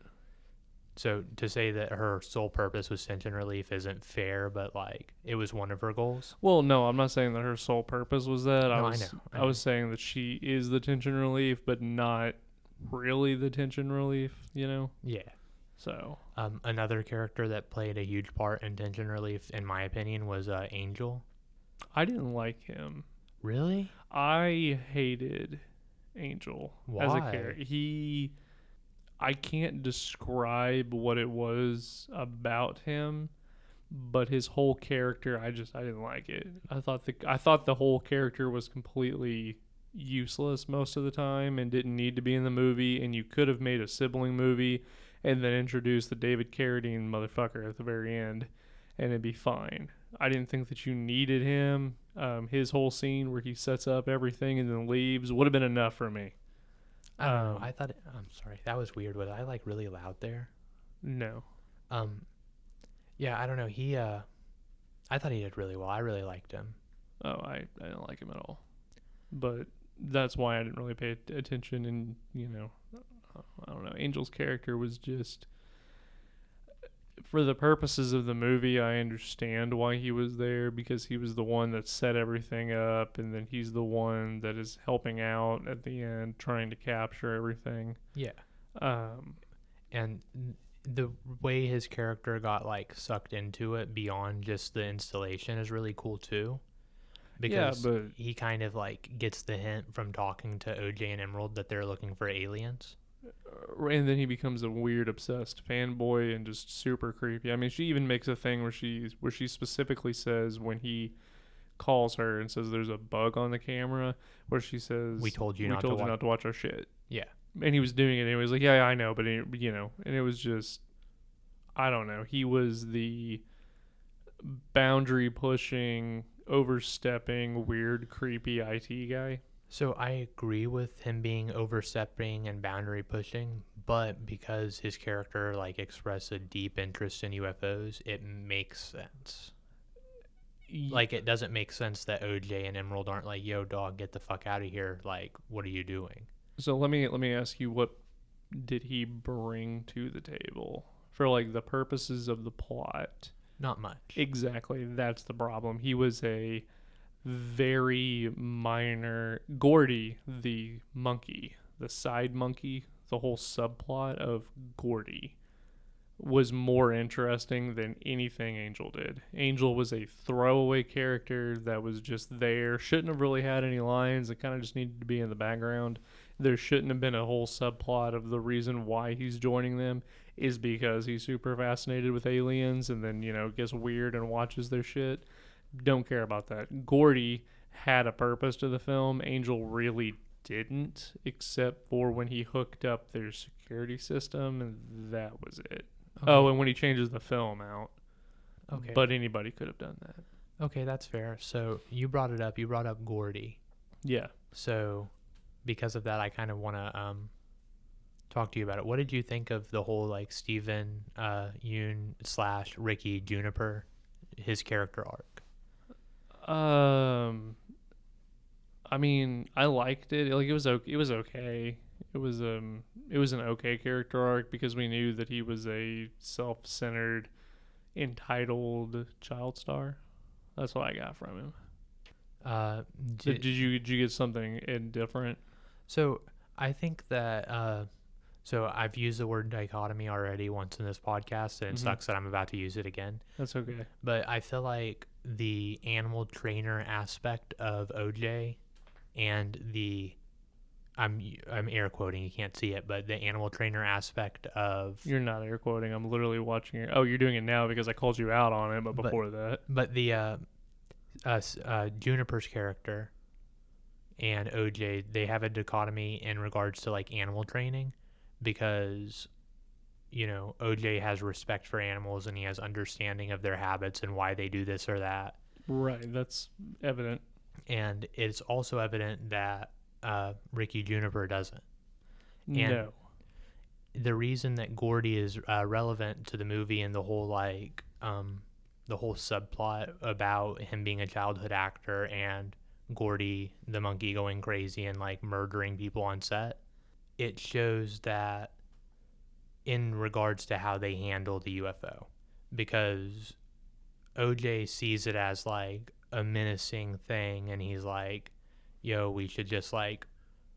Speaker 1: So to say that her sole purpose was tension relief isn't fair, but like it was one of her goals.
Speaker 2: Well, no, I'm not saying that her sole purpose was that.
Speaker 1: No, I know.
Speaker 2: I was saying that she is the tension relief, but not really the tension relief.
Speaker 1: Yeah.
Speaker 2: So,
Speaker 1: Another character that played a huge part in tension relief, in my opinion, was Angel.
Speaker 2: I didn't like him.
Speaker 1: Really?
Speaker 2: I hated Angel as a
Speaker 1: Why?
Speaker 2: character. I can't describe what it was about him, but his whole character, I didn't like it. I thought the whole character was completely useless most of the time and didn't need to be in the movie. And you could have made a sibling movie and then introduced the David Carradine motherfucker at the very end, and it'd be fine. I didn't think that you needed him. His whole scene where he sets up everything and then leaves would have been enough for me.
Speaker 1: I don't know. I'm sorry. That was weird. Was I like really loud there?
Speaker 2: No.
Speaker 1: Yeah, I don't know. I thought he did really well. I really liked him.
Speaker 2: Oh, I didn't like him at all. But that's why I didn't really pay attention. And, I don't know. Angel's character was just, for the purposes of the movie, I understand why he was there because he was the one that set everything up. And then he's the one that is helping out at the end, trying to capture everything.
Speaker 1: Yeah.
Speaker 2: Um,
Speaker 1: And the way his character got like sucked into it beyond just the installation is really cool too. Because
Speaker 2: but
Speaker 1: he kind of like gets the hint from talking to OJ and Emerald that they're looking for aliens.
Speaker 2: and then he becomes a weird obsessed fanboy and just super creepy. I mean, she even makes a thing where she specifically says when he calls her and says there's a bug on the camera, where she says
Speaker 1: We told you
Speaker 2: we
Speaker 1: not
Speaker 2: told
Speaker 1: to
Speaker 2: you
Speaker 1: watch.
Speaker 2: not to watch our shit.
Speaker 1: Yeah.
Speaker 2: And he was doing it and he was like, yeah, I know, but and it was just, I don't know. He was the boundary pushing, overstepping, weird, creepy IT guy.
Speaker 1: So I agree with him being overstepping and boundary pushing, but because his character like expressed a deep interest in UFOs, it makes sense. Like it doesn't make sense that OJ and Emerald aren't like, "Yo, dog, get the fuck out of here!" Like, what are you doing?
Speaker 2: So let me ask you, what did he bring to the table for like the purposes of the plot?
Speaker 1: Not much.
Speaker 2: Exactly, that's the problem. He was a very minor Gordy, the monkey, the side monkey, the whole subplot of Gordy was more interesting than anything Angel did. Angel was a throwaway character that was just there, shouldn't have really had any lines, it kind of just needed to be in the background. There shouldn't have been a whole subplot of the reason why he's joining them is because he's super fascinated with aliens and then, gets weird and watches their shit. Don't care about that. Gordy had a purpose to the film. Angel really didn't, except for when he hooked up their security system, and that was it.
Speaker 1: Okay.
Speaker 2: Oh, and when he changes the film out.
Speaker 1: Okay.
Speaker 2: But anybody could have done that.
Speaker 1: Okay, that's fair. So you brought it up. You brought up Gordy.
Speaker 2: Yeah.
Speaker 1: So because of that, I kind of want to talk to you about it. What did you think of the whole like Steven Yeun / Ricky Juniper, his character arc?
Speaker 2: I mean, I liked it. Like it was okay. It was okay. It was an okay character arc because we knew that he was a self-centered, entitled child star. That's what I got from him. Did you get something different?
Speaker 1: So I think that so I've used the word dichotomy already once in this podcast, and it sucks that I'm about to use it again.
Speaker 2: That's okay.
Speaker 1: But I feel like the animal trainer aspect of OJ and the I'm air quoting, you can't see it, but the animal trainer aspect of
Speaker 2: You're not air quoting. I'm literally watching it. Oh, you're doing it now because I called you out on it, but
Speaker 1: but
Speaker 2: before that.
Speaker 1: but the Juniper's character and OJ, they have a dichotomy in regards to like animal training, because OJ has respect for animals and he has understanding of their habits and why they do this or that.
Speaker 2: Right, that's evident.
Speaker 1: And it's also evident that Ricky Juniper doesn't. And
Speaker 2: No.
Speaker 1: the reason that Gordy is relevant to the movie and the whole subplot about him being a childhood actor and Gordy the monkey going crazy and like murdering people on set, it shows that in regards to how they handle the UFO, because OJ sees it as like a menacing thing and he's like, yo, we should just like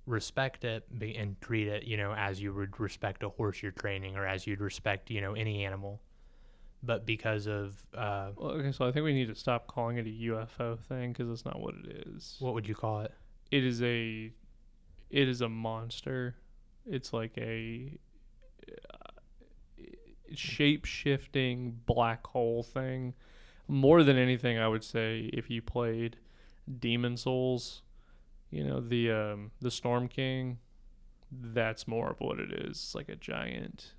Speaker 1: respect it and treat it, as you would respect a horse you're training or as you'd respect, any animal. But because of,
Speaker 2: Well, okay, so I think we need to stop calling it a UFO thing because it's not what it is.
Speaker 1: what would you call it?
Speaker 2: It is a, it is a monster. It's like a shape-shifting black hole thing. More than anything, I would say if you played Demon Souls, the Storm King, that's more of what it is. It's like a giant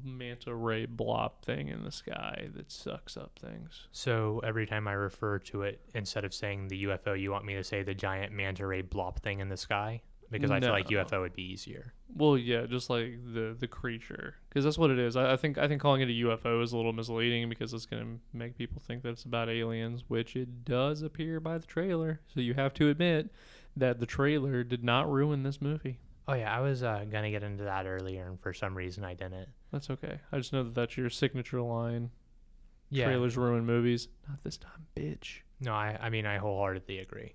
Speaker 2: manta ray blob thing in the sky that sucks up things.
Speaker 1: So every time I refer to it, instead of saying the UFO, you want me to say the giant manta ray blob thing in the sky? Because I feel like
Speaker 2: No.
Speaker 1: UFO would be easier.
Speaker 2: Well, yeah, just like the creature, because that's what it is. I think calling it a UFO is a little misleading because it's gonna make people think that it's about aliens, which it does appear by the trailer. So you have to admit that the trailer did not ruin this movie.
Speaker 1: Oh yeah, I was gonna get into that earlier, and for some reason I didn't.
Speaker 2: That's okay. I just know that that's your signature line.
Speaker 1: Yeah.
Speaker 2: Trailers ruin movies. Not this time, bitch.
Speaker 1: No, I mean I wholeheartedly agree.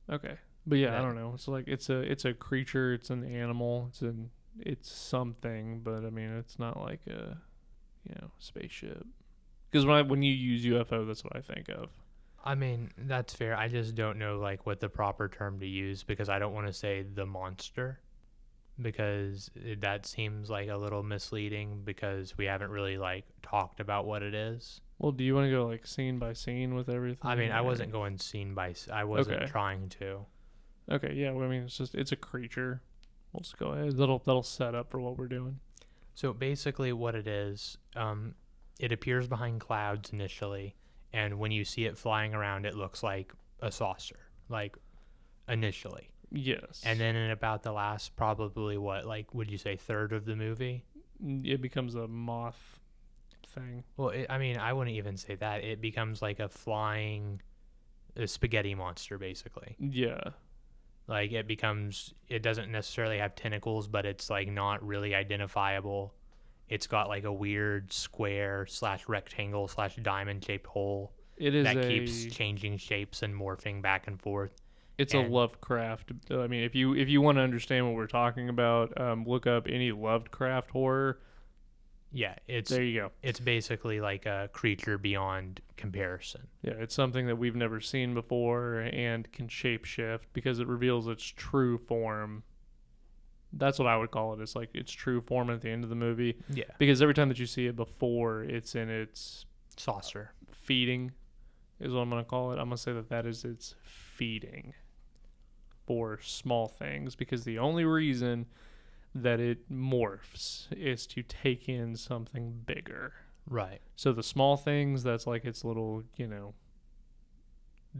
Speaker 2: Okay. But yeah, I
Speaker 1: Yeah.
Speaker 2: don't know. It's like it's a creature, it's an animal, it's something, but I mean it's not like a spaceship. Because when you use UFO, that's what I think of.
Speaker 1: I mean, that's fair. I just don't know like what the proper term to use, because I don't want to say the monster, because that seems like a little misleading because we haven't really like talked about what it is.
Speaker 2: Well, do you want to go like scene by scene with everything?
Speaker 1: I mean, I
Speaker 2: or-
Speaker 1: wasn't going I wasn't
Speaker 2: Okay.
Speaker 1: trying to.
Speaker 2: Okay, yeah. Well, I mean, it's a creature. We'll just go ahead. That'll set up for what we're doing.
Speaker 1: So basically, what it is, it appears behind clouds initially, and when you see it flying around, it looks like a saucer, like initially.
Speaker 2: Yes.
Speaker 1: And then in about the last, probably what, like, would you say third of the movie?
Speaker 2: It becomes a moth thing.
Speaker 1: Well, I mean, I wouldn't even say that. It becomes like a spaghetti monster, basically.
Speaker 2: Yeah.
Speaker 1: Like it doesn't necessarily have tentacles, but it's like not really identifiable. It's got like a weird square / rectangle / diamond shaped hole
Speaker 2: It is
Speaker 1: that
Speaker 2: a
Speaker 1: keeps changing shapes and morphing back and forth.
Speaker 2: it's a
Speaker 1: and-
Speaker 2: Lovecraft. I mean, if you want to understand what we're talking about, look up any Lovecraft horror.
Speaker 1: Yeah,
Speaker 2: There you go.
Speaker 1: it's basically like a creature beyond comparison.
Speaker 2: Yeah, it's something that we've never seen before and can shapeshift because it reveals its true form. That's what I would call it. It's like its true form at the end of the movie.
Speaker 1: Yeah,
Speaker 2: Because every time that you see it before, it's in its
Speaker 1: saucer.
Speaker 2: feeding, is what I'm going to call it. I'm going to say that is its feeding for small things because the only reason that it morphs is to take in something bigger.
Speaker 1: Right.
Speaker 2: So the small things, that's like its little,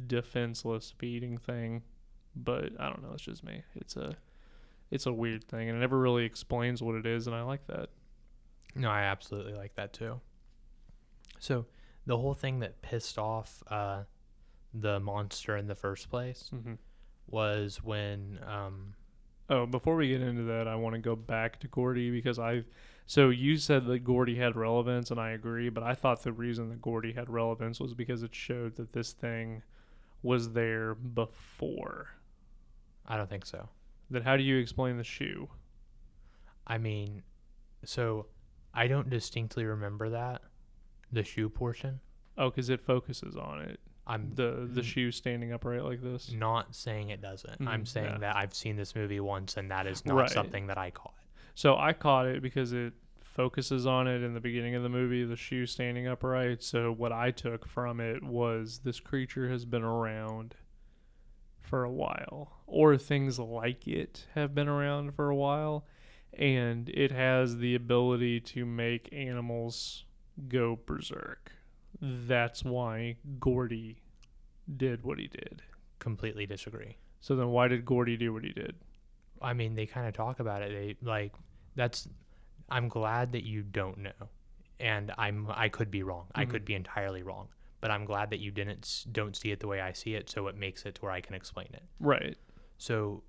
Speaker 2: defenseless feeding thing. But I don't know, it's just me. It's a weird thing and it never really explains what it is, and I like that.
Speaker 1: No, I absolutely like that too. So the whole thing that pissed off the monster in the first place
Speaker 2: Mm-hmm.
Speaker 1: was when
Speaker 2: Oh, before we get into that, I want to go back to Gordy because so you said that Gordy had relevance, and I agree, but I thought the reason that Gordy had relevance was because it showed that this thing was there before.
Speaker 1: I don't think so.
Speaker 2: Then how do you explain the shoe?
Speaker 1: I mean, so I don't distinctly remember the shoe portion.
Speaker 2: Oh, because it focuses on it.
Speaker 1: I'm
Speaker 2: The shoe standing upright like this.
Speaker 1: not saying it doesn't. I'm saying
Speaker 2: Yeah.
Speaker 1: that I've seen this movie once, and that is not
Speaker 2: Right.
Speaker 1: something that I caught.
Speaker 2: So I caught it because it focuses on it in the beginning of the movie, the shoe standing upright. So what I took from it was this creature has been around for a while, or things like it have been around for a while, and it has the ability to make animals go berserk. That's why Gordy did what he did.
Speaker 1: Completely disagree.
Speaker 2: So then why did Gordy do what he did?
Speaker 1: I mean, they kind of talk about it. That's. I'm glad that you don't know, and I could be wrong. I could be entirely wrong, but I'm glad that you don't see it the way I see it. So it makes it to where I can explain it.
Speaker 2: Right.
Speaker 1: So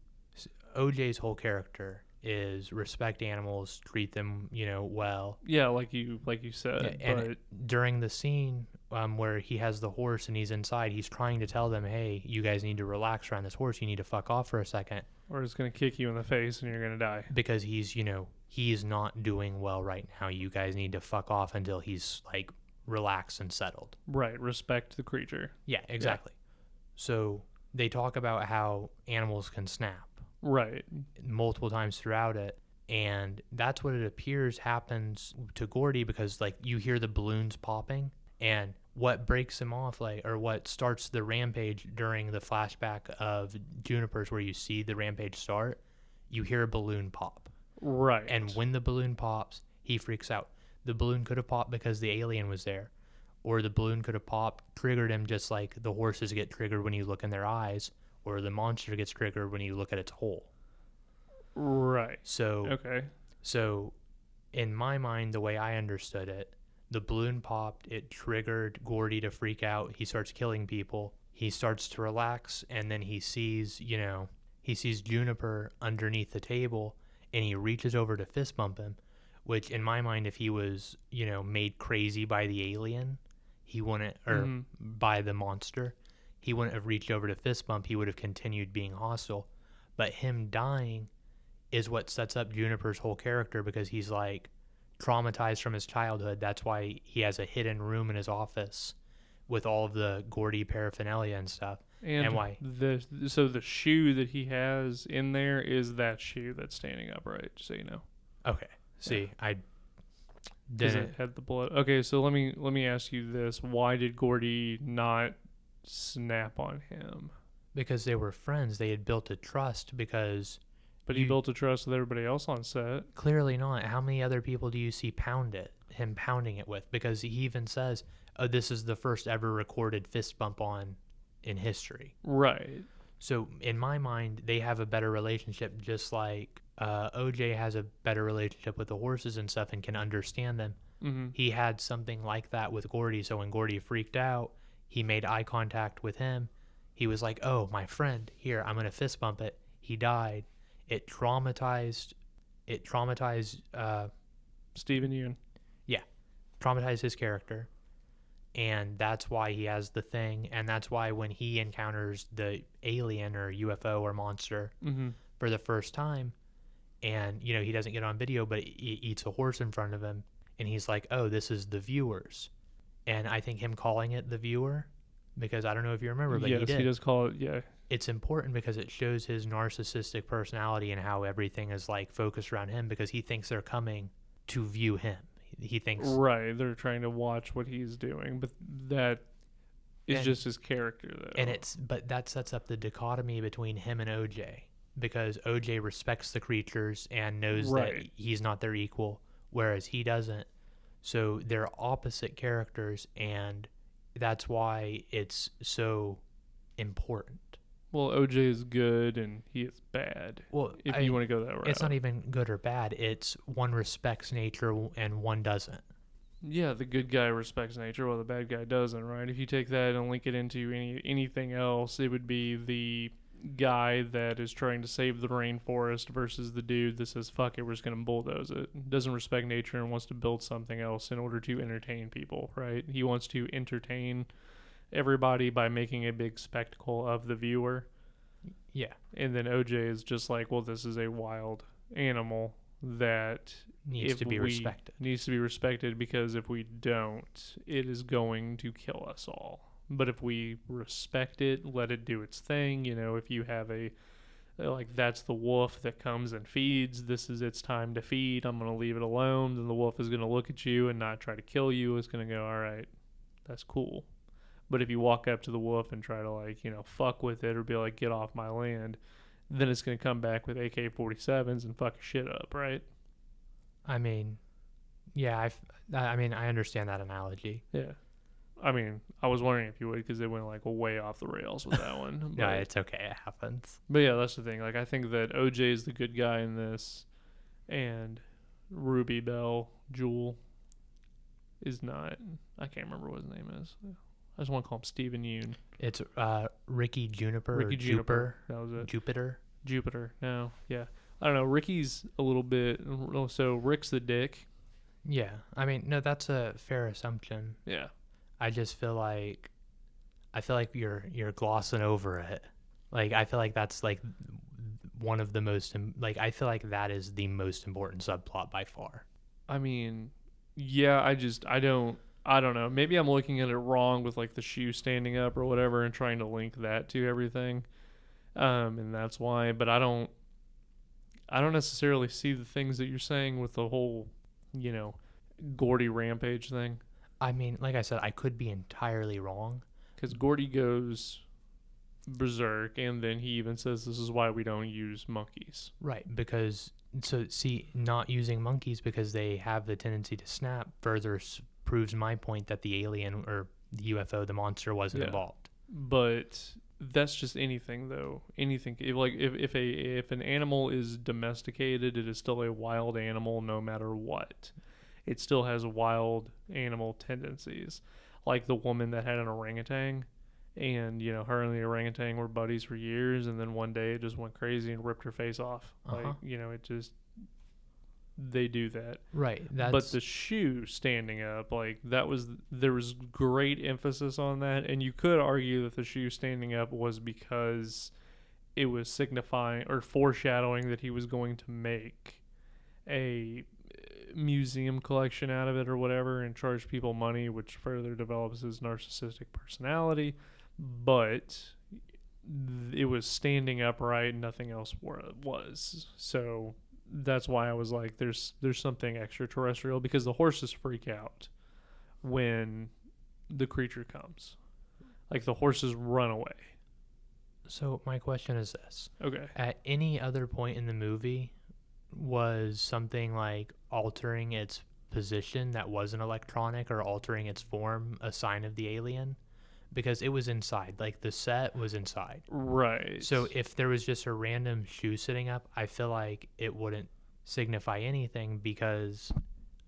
Speaker 1: OJ's whole character is respect animals, treat them, well.
Speaker 2: Yeah, like you said.
Speaker 1: And
Speaker 2: but
Speaker 1: during the scene where he has the horse and he's inside, he's trying to tell them, hey, you guys need to relax around this horse. You need to fuck off for a second.
Speaker 2: or it's gonna kick you in the face and you're gonna die.
Speaker 1: Because he's not doing well right now. You guys need to fuck off until he's like relaxed and settled.
Speaker 2: Right. Respect the creature.
Speaker 1: Yeah, exactly. So they talk about how animals can snap
Speaker 2: Right.
Speaker 1: multiple times throughout it. And that's what it appears happens to Gordy, because like you hear the balloons popping, and what breaks him off, or what starts the rampage during the flashback of Juniper's, where you see the rampage start, you hear a balloon pop.
Speaker 2: Right.
Speaker 1: And when the balloon pops, he freaks out. The balloon could have popped because the alien was there, or the balloon could have popped, triggered him, just like the horses get triggered when you look in their eyes, or the monster gets triggered when you look at its hole.
Speaker 2: Right.
Speaker 1: So
Speaker 2: Okay.
Speaker 1: So, in my mind, the way I understood it, the balloon popped, it triggered Gordy to freak out. He starts killing people. He starts to relax, and then he sees Juniper underneath the table, and he reaches over to fist bump him, which in my mind, if he was, made crazy by the alien, he wouldn't, or by the monster, he wouldn't have reached over to fist bump. He would have continued being hostile. But him dying is what sets up Juniper's whole character, because he's like traumatized from his childhood. That's why he has a hidden room in his office with all of the Gordy paraphernalia and stuff.
Speaker 2: And
Speaker 1: why?
Speaker 2: the shoe that he has in there is that shoe that's standing upright, just so you know.
Speaker 1: Okay. See, I
Speaker 2: Does
Speaker 1: didn't.
Speaker 2: it have the blood? Okay, so let me ask you this: why did Gordy not snap on him?
Speaker 1: Because they were friends. They had built a trust, because
Speaker 2: But he built a trust with everybody else on set.
Speaker 1: clearly not. How many other people do you see him pounding it with? Because he even says, oh, this is the first ever recorded fist bump in history.
Speaker 2: Right.
Speaker 1: So in my mind, they have a better relationship, just like OJ has a better relationship with the horses and stuff and can understand them.
Speaker 2: Mm-hmm.
Speaker 1: He had something like that with Gordy. So when Gordy freaked out, he made eye contact with him. He was like, oh, my friend, here, I'm going to fist bump it. He died. It traumatized
Speaker 2: Stephen Yeun.
Speaker 1: traumatized his character. And that's why he has the thing. And that's why when he encounters the alien or UFO or monster for the first time, and, he doesn't get on video, but he eats a horse in front of him, and he's like, oh, this is the viewers. And I think him calling it the viewer, because I don't know if you remember, but
Speaker 2: yes,
Speaker 1: he did.
Speaker 2: He does call it, yeah.
Speaker 1: It's important because it shows his narcissistic personality and how everything is like focused around him, because he thinks they're coming to view him. He thinks
Speaker 2: Right, they're trying to watch what he's doing, but that is just his character, though.
Speaker 1: But that sets up the dichotomy between him and OJ, because OJ respects the creatures and knows that he's not their equal, whereas he doesn't. So they're opposite characters, and that's why it's so important.
Speaker 2: Well, OJ is good and he is bad.
Speaker 1: Well,
Speaker 2: if you want to go that route.
Speaker 1: It's not even good or bad. It's one respects nature and one doesn't.
Speaker 2: Yeah, the good guy respects nature while the bad guy doesn't, right? If you take that and link it into anything else, it would be the guy that is trying to save the rainforest versus the dude that says, fuck it, we're just going to bulldoze it. Doesn't respect nature and wants to build something else in order to entertain people, right? He wants to entertain everybody by making a big spectacle of the viewer.
Speaker 1: Yeah.
Speaker 2: And then OJ is just like, well, this is a wild animal that
Speaker 1: needs to be respected.
Speaker 2: Needs to be respected, because if we don't, it is going to kill us all. But if we respect it, let it do its thing, if you have like that's the wolf that comes and feeds, this is its time to feed, I'm going to leave it alone, then the wolf is going to look at you and not try to kill you. It's going to go, all right, that's cool. But if you walk up to the wolf and try to fuck with it or be like, get off my land, then it's going to come back with AK-47s and fuck your shit up, right?
Speaker 1: I mean, yeah, I understand that analogy.
Speaker 2: Yeah. I mean, I was wondering if you would, because they went like way off the rails with that one.
Speaker 1: No, it's okay. It happens.
Speaker 2: But yeah, that's the thing. Like, I think that OJ is the good guy in this, and Ruby Bell Jewel is not. I can't remember what his name is. I just want to call him Stephen Yoon.
Speaker 1: It's Ricky Juniper.
Speaker 2: Ricky
Speaker 1: or
Speaker 2: Juniper. That was it. Jupiter. No, yeah. I don't know. Ricky's a little bit. So Rick's the dick.
Speaker 1: Yeah. I mean, no, that's a fair assumption.
Speaker 2: Yeah.
Speaker 1: I just feel like you're glossing over it. Like, I feel like that's like one of the most I feel like that is the most important subplot by far.
Speaker 2: I mean, yeah, I don't know. Maybe I'm looking at it wrong with like the shoe standing up or whatever and trying to link that to everything. And that's why, but I don't necessarily see the things that you're saying with the whole, Gordy rampage thing.
Speaker 1: I mean, like I said, I could be entirely wrong.
Speaker 2: Because Gordy goes berserk, and then he even says this is why we don't use monkeys.
Speaker 1: Right, because, not using monkeys because they have the tendency to snap further proves my point that the alien or the UFO, the monster, wasn't involved.
Speaker 2: But that's just anything, though. Anything. If an animal is domesticated, it is still a wild animal no matter what. It still has wild animal tendencies. Like the woman that had an orangutan, and, her and the orangutan were buddies for years, and then one day it just went crazy and ripped her face off.
Speaker 1: Uh-huh.
Speaker 2: It just, they do that.
Speaker 1: Right.
Speaker 2: But the shoe standing up, there was great emphasis on that, and you could argue that the shoe standing up was because it was signifying or foreshadowing that he was going to make a museum collection out of it or whatever and charge people money, which further develops his narcissistic personality. But it was standing upright, nothing else was. So that's why I was like, there's something extraterrestrial, because the horses freak out when the creature comes. Like, the horses run away.
Speaker 1: So my question is this.
Speaker 2: Okay.
Speaker 1: At any other point in the movie, was something like altering its position that wasn't electronic or altering its form a sign of the alien? Because it was inside. Like, the set was inside.
Speaker 2: Right.
Speaker 1: So if there was just a random shoe sitting up, I feel like it wouldn't signify anything, because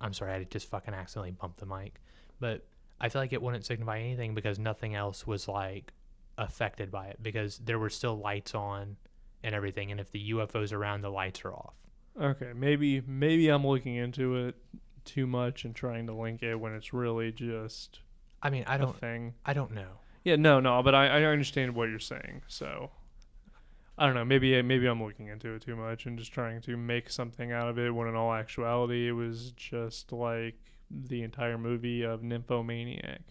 Speaker 1: I'm sorry, I just fucking accidentally bumped the mic. But I feel like it wouldn't signify anything because nothing else was like affected by it, because there were still lights on and everything, and if the UFO's around, the lights are off.
Speaker 2: Okay, maybe I'm looking into it too much and trying to link it when it's really just
Speaker 1: I mean, I
Speaker 2: a thing.
Speaker 1: I don't know.
Speaker 2: Yeah, no, but I understand what you're saying. So I don't know. Maybe I'm looking into it too much and just trying to make something out of it when in all actuality it was just like the entire movie of Nymphomaniac.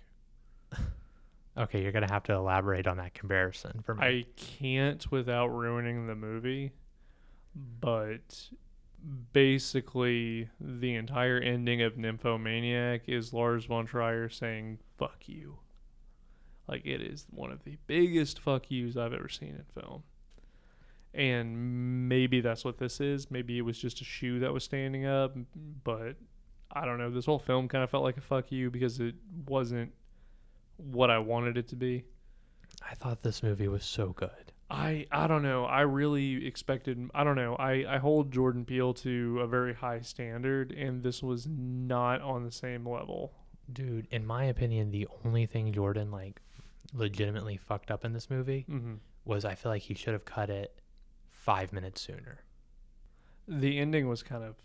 Speaker 1: Okay, you're gonna have to elaborate on that comparison for me.
Speaker 2: I can't without ruining the movie, but basically the entire ending of Nymphomaniac is Lars von Trier saying "fuck you." Like, it is one of the biggest fuck yous I've ever seen in film. And maybe that's what this is. Maybe it was just a shoe that was standing up, but I don't know. This whole film kind of felt like a fuck you because it wasn't what I wanted it to be.
Speaker 1: I thought this movie was so good.
Speaker 2: I don't know. I really expected, I don't know. I hold Jordan Peele to a very high standard, and this was not on the same level.
Speaker 1: Dude, in my opinion, the only thing Jordan legitimately fucked up in this movie was, I feel like he should have cut it 5 minutes sooner.
Speaker 2: The ending was kind of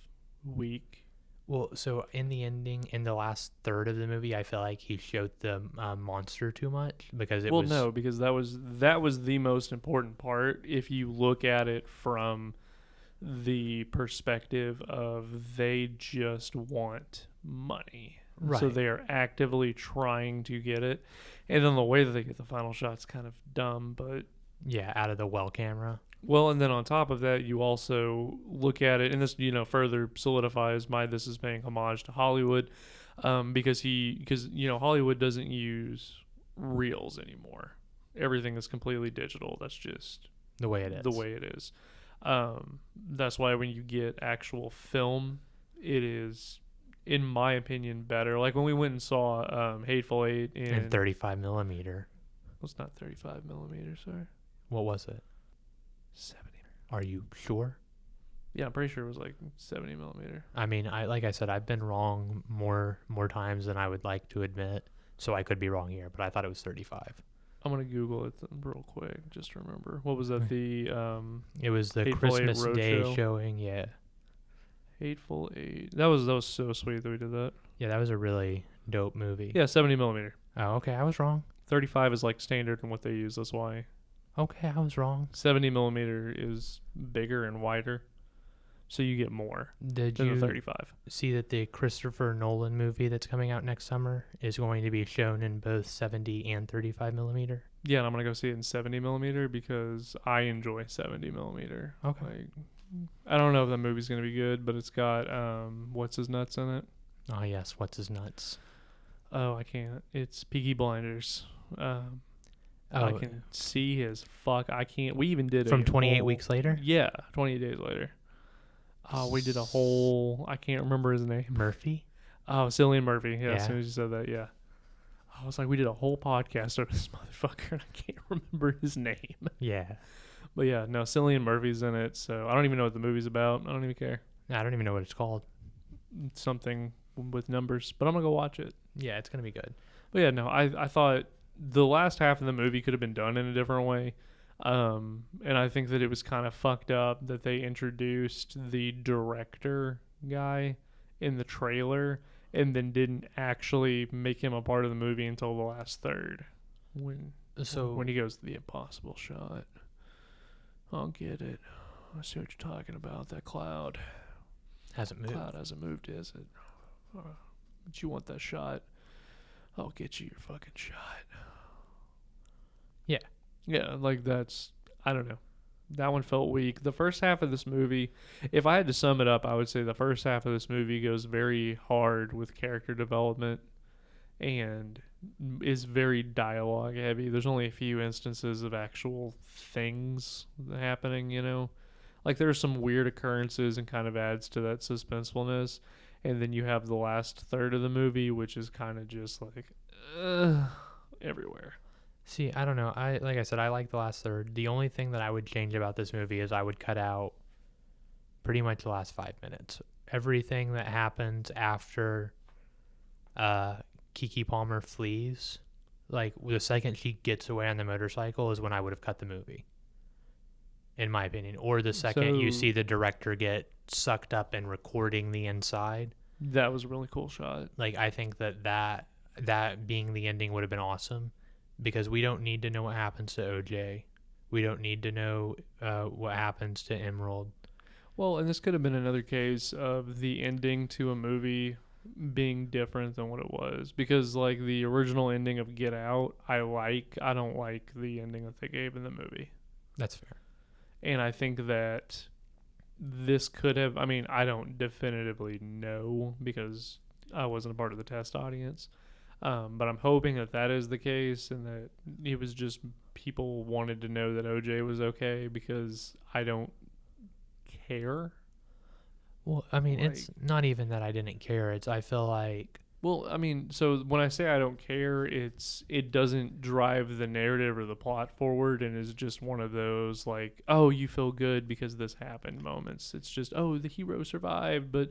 Speaker 2: weak.
Speaker 1: Well, so in the ending, in the last third of the movie, I feel like he showed the monster too much, because it was...
Speaker 2: Well, no, because that was the most important part if you look at it from the perspective of they just want money. So
Speaker 1: Right.
Speaker 2: they are actively trying to get it. And then the way that they get the final shot's kind of dumb, but
Speaker 1: Yeah, out of the well camera.
Speaker 2: well, and then on top of that, you also look at it, and this further solidifies my this is paying homage to Hollywood, because Hollywood doesn't use reels anymore. Everything is completely digital. That's just
Speaker 1: The way it is.
Speaker 2: the way it is. That's why when you get actual film, it is, in my opinion, better. Like when we went and saw Hateful Eight
Speaker 1: And 35 millimeter.
Speaker 2: well, it's not 35 millimeters, sorry,
Speaker 1: What was it?
Speaker 2: 70.
Speaker 1: Are you sure?
Speaker 2: Yeah, I'm pretty sure it was like 70 millimeter.
Speaker 1: I mean, like I said, I've been wrong more times than I would like to admit, so I could be wrong here, but I thought it was 35.
Speaker 2: I'm gonna Google it real quick just to remember. What was that? The
Speaker 1: It was the
Speaker 2: Hateful Eight
Speaker 1: Christmas Day
Speaker 2: Roadshow.
Speaker 1: showing, yeah.
Speaker 2: Hateful Eight. That was so sweet that we did that.
Speaker 1: Yeah, that was a really dope movie.
Speaker 2: Yeah, 70 millimeter.
Speaker 1: Oh, okay, I was wrong.
Speaker 2: 35 is like standard in what they use. That's why
Speaker 1: Okay, I was wrong.
Speaker 2: 70 millimeter is bigger and wider, so you get more
Speaker 1: Did
Speaker 2: than
Speaker 1: you
Speaker 2: the 35.
Speaker 1: see that the Christopher Nolan movie that's coming out next summer is going to be shown in both 70 and 35 millimeter?
Speaker 2: Yeah, and I'm gonna go see it in 70 millimeter because I enjoy 70 millimeter.
Speaker 1: Okay.
Speaker 2: Like, I don't know if that movie's gonna be good, but it's got what's his nuts in it.
Speaker 1: Oh, yes, what's his nuts?
Speaker 2: Oh, I can't. It's Peaky Blinders.
Speaker 1: Oh,
Speaker 2: I can see his fuck. I can't. We even did
Speaker 1: from
Speaker 2: a
Speaker 1: 28
Speaker 2: whole-
Speaker 1: weeks later?
Speaker 2: Yeah, 28 days later. Oh, we did a whole. I can't remember his name.
Speaker 1: Murphy?
Speaker 2: Oh, Cillian Murphy. Yeah,
Speaker 1: Yeah.
Speaker 2: as soon as you said that, yeah. I was like, we did a whole podcast over this motherfucker, and I can't remember his name.
Speaker 1: Yeah.
Speaker 2: But yeah, no, Cillian Murphy's in it, so I don't even know what the movie's about. I don't even care.
Speaker 1: I don't even know what it's called.
Speaker 2: It's something with numbers, but I'm gonna go watch it.
Speaker 1: Yeah, it's going to be good.
Speaker 2: But yeah, no, I thought the last half of the movie could have been done in a different way. And I think that it was kind of fucked up that they introduced the director guy in the trailer and then didn't actually make him a part of the movie until the last third. When he goes to the impossible shot. I'll get it. I see what you're talking about. That cloud.
Speaker 1: Hasn't moved.
Speaker 2: Cloud hasn't moved, is it? But you want that shot? I'll get you your fucking shot.
Speaker 1: Yeah.
Speaker 2: Yeah, like that's, I don't know. That one felt weak. The first half of this movie, if I had to sum it up, I would say the first half of this movie goes very hard with character development and is very dialogue heavy. There's only a few instances of actual things happening, Like there's some weird occurrences and kind of adds to that suspensefulness. And then you have the last third of the movie, which is kind of just like everywhere.
Speaker 1: See, I don't know. Like I said, I like the last third. The only thing that I would change about this movie is I would cut out pretty much the last 5 minutes. Everything that happens after Keke Palmer flees, like the second she gets away on the motorcycle is when I would have cut the movie, in my opinion. Or the second you
Speaker 2: So-
Speaker 1: see the director get sucked up in recording the inside.
Speaker 2: That was a really cool shot.
Speaker 1: Like, I think that being the ending would have been awesome, because we don't need to know what happens to OJ. We don't need to know what happens to Emerald.
Speaker 2: Well, and this could have been another case of the ending to a movie being different than what it was. Because, like, the original ending of Get Out, I don't like the ending that they gave in the movie.
Speaker 1: That's fair.
Speaker 2: And I think that this could have, I mean, I don't definitively know because I wasn't a part of the test audience. But I'm hoping that is the case and that it was just people wanted to know that OJ was okay because I don't care.
Speaker 1: Well, I mean, it's not even that I didn't care. It's I feel like...
Speaker 2: Well, I mean, so when I say I don't care, it doesn't drive the narrative or the plot forward and is just one of those like, oh, you feel good because this happened moments. It's just, oh, the hero survived, but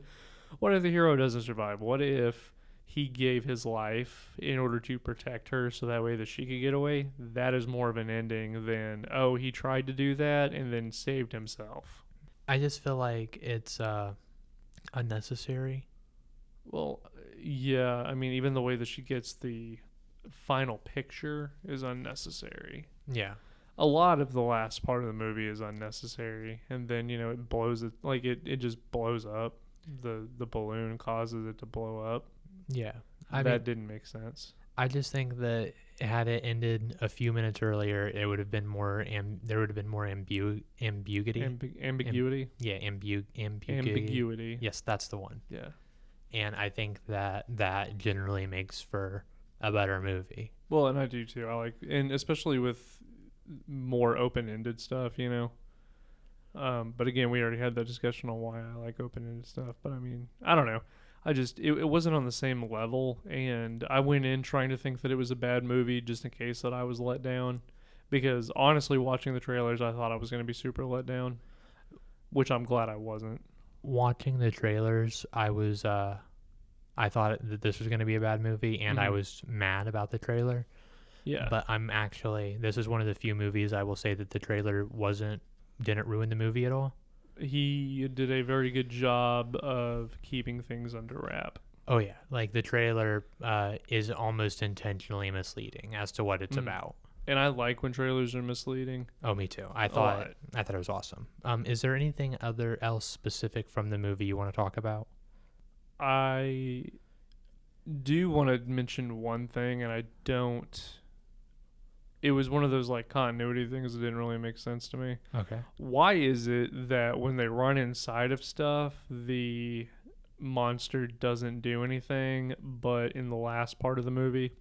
Speaker 2: what if the hero doesn't survive? What if he gave his life in order to protect her so that way that she could get away? That is more of an ending than, oh, he tried to do that and then saved himself.
Speaker 1: I just feel like it's unnecessary.
Speaker 2: Well, yeah, I mean, even the way that she gets the final picture is unnecessary.
Speaker 1: Yeah.
Speaker 2: A lot of the last part of the movie is unnecessary, and then, it blows it just blows up. The balloon causes it to blow up.
Speaker 1: Yeah. I mean,
Speaker 2: That didn't make sense.
Speaker 1: I just think that had it ended a few minutes earlier, it would have been more. There would have been more ambiguity.
Speaker 2: Ambiguity.
Speaker 1: Yeah, ambiguity.
Speaker 2: Ambiguity.
Speaker 1: Yes, that's the one.
Speaker 2: Yeah.
Speaker 1: And I think that generally makes for a better movie.
Speaker 2: Well, and I do too. I like, and especially with more open-ended stuff, you know. But again, we already had that discussion on why I like open-ended stuff. But I mean, I don't know. I just it wasn't on the same level, and I went in trying to think that it was a bad movie just in case that I was let down. Because honestly, watching the trailers, I thought I was going to be super let down, which I'm glad I wasn't.
Speaker 1: Watching the trailers, I thought that this was going to be a bad movie, and I
Speaker 2: Mhm.
Speaker 1: was mad about the trailer.
Speaker 2: Yeah.
Speaker 1: But this is one of the few movies I will say that the trailer didn't ruin the movie at all.
Speaker 2: He did a very good job of keeping things under wrap.
Speaker 1: Oh yeah, like the trailer is almost intentionally misleading as to what it's about.
Speaker 2: And I like when trailers are misleading.
Speaker 1: Oh, me too.
Speaker 2: A lot.
Speaker 1: I thought it was awesome. Is there anything else specific from the movie you want to talk about?
Speaker 2: I do want to mention one thing, and I don't. It was one of those like continuity things that didn't really make sense to me.
Speaker 1: Okay.
Speaker 2: Why is it that when they run inside of stuff, the monster doesn't do anything, but in the last part of the movie,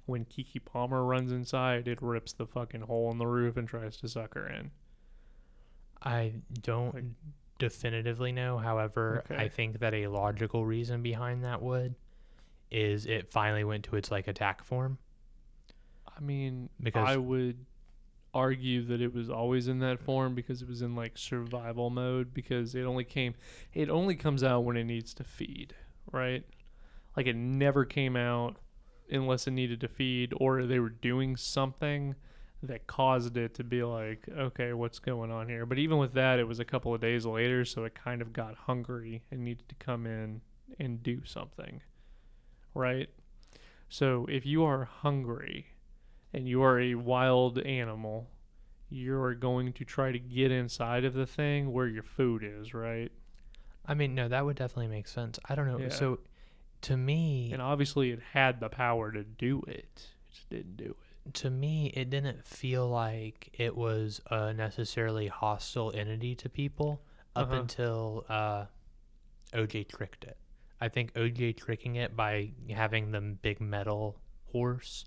Speaker 2: when Kiki Palmer runs inside, it rips the fucking hole in the roof and tries to suck her in?
Speaker 1: I don't definitively know. However,
Speaker 2: Okay.
Speaker 1: I think that a logical reason behind that is it finally went to its like attack form.
Speaker 2: I mean,
Speaker 1: Because
Speaker 2: I would argue that it was always in that form because it was in like survival mode because it only comes out when it needs to feed, right? Like it never came out unless it needed to feed or they were doing something that caused it to be like, okay, what's going on here? But even with that, it was a couple of days later, so it kind of got hungry and needed to come in and do something, right? So if you are hungry and you are a wild animal, you're going to try to get inside of the thing where your food is, right?
Speaker 1: I mean, no, that would definitely make sense. I don't know.
Speaker 2: Yeah.
Speaker 1: So to me,
Speaker 2: And obviously it had the power to do it. It just didn't do it.
Speaker 1: it didn't feel like it was a necessarily hostile entity to people up until OJ tricked it. I think OJ tricking it by having the big metal horse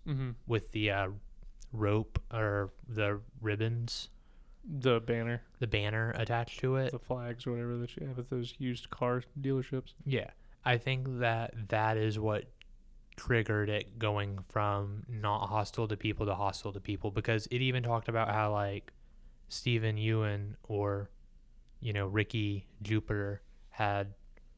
Speaker 1: with the rope or the ribbons,
Speaker 2: The banner,
Speaker 1: the banner attached to it.
Speaker 2: the flags, or whatever that you have at those used car dealerships.
Speaker 1: Yeah, I think that is what triggered it going from not hostile to people because it even talked about how like Stephen Ewan or Ricky Jupiter had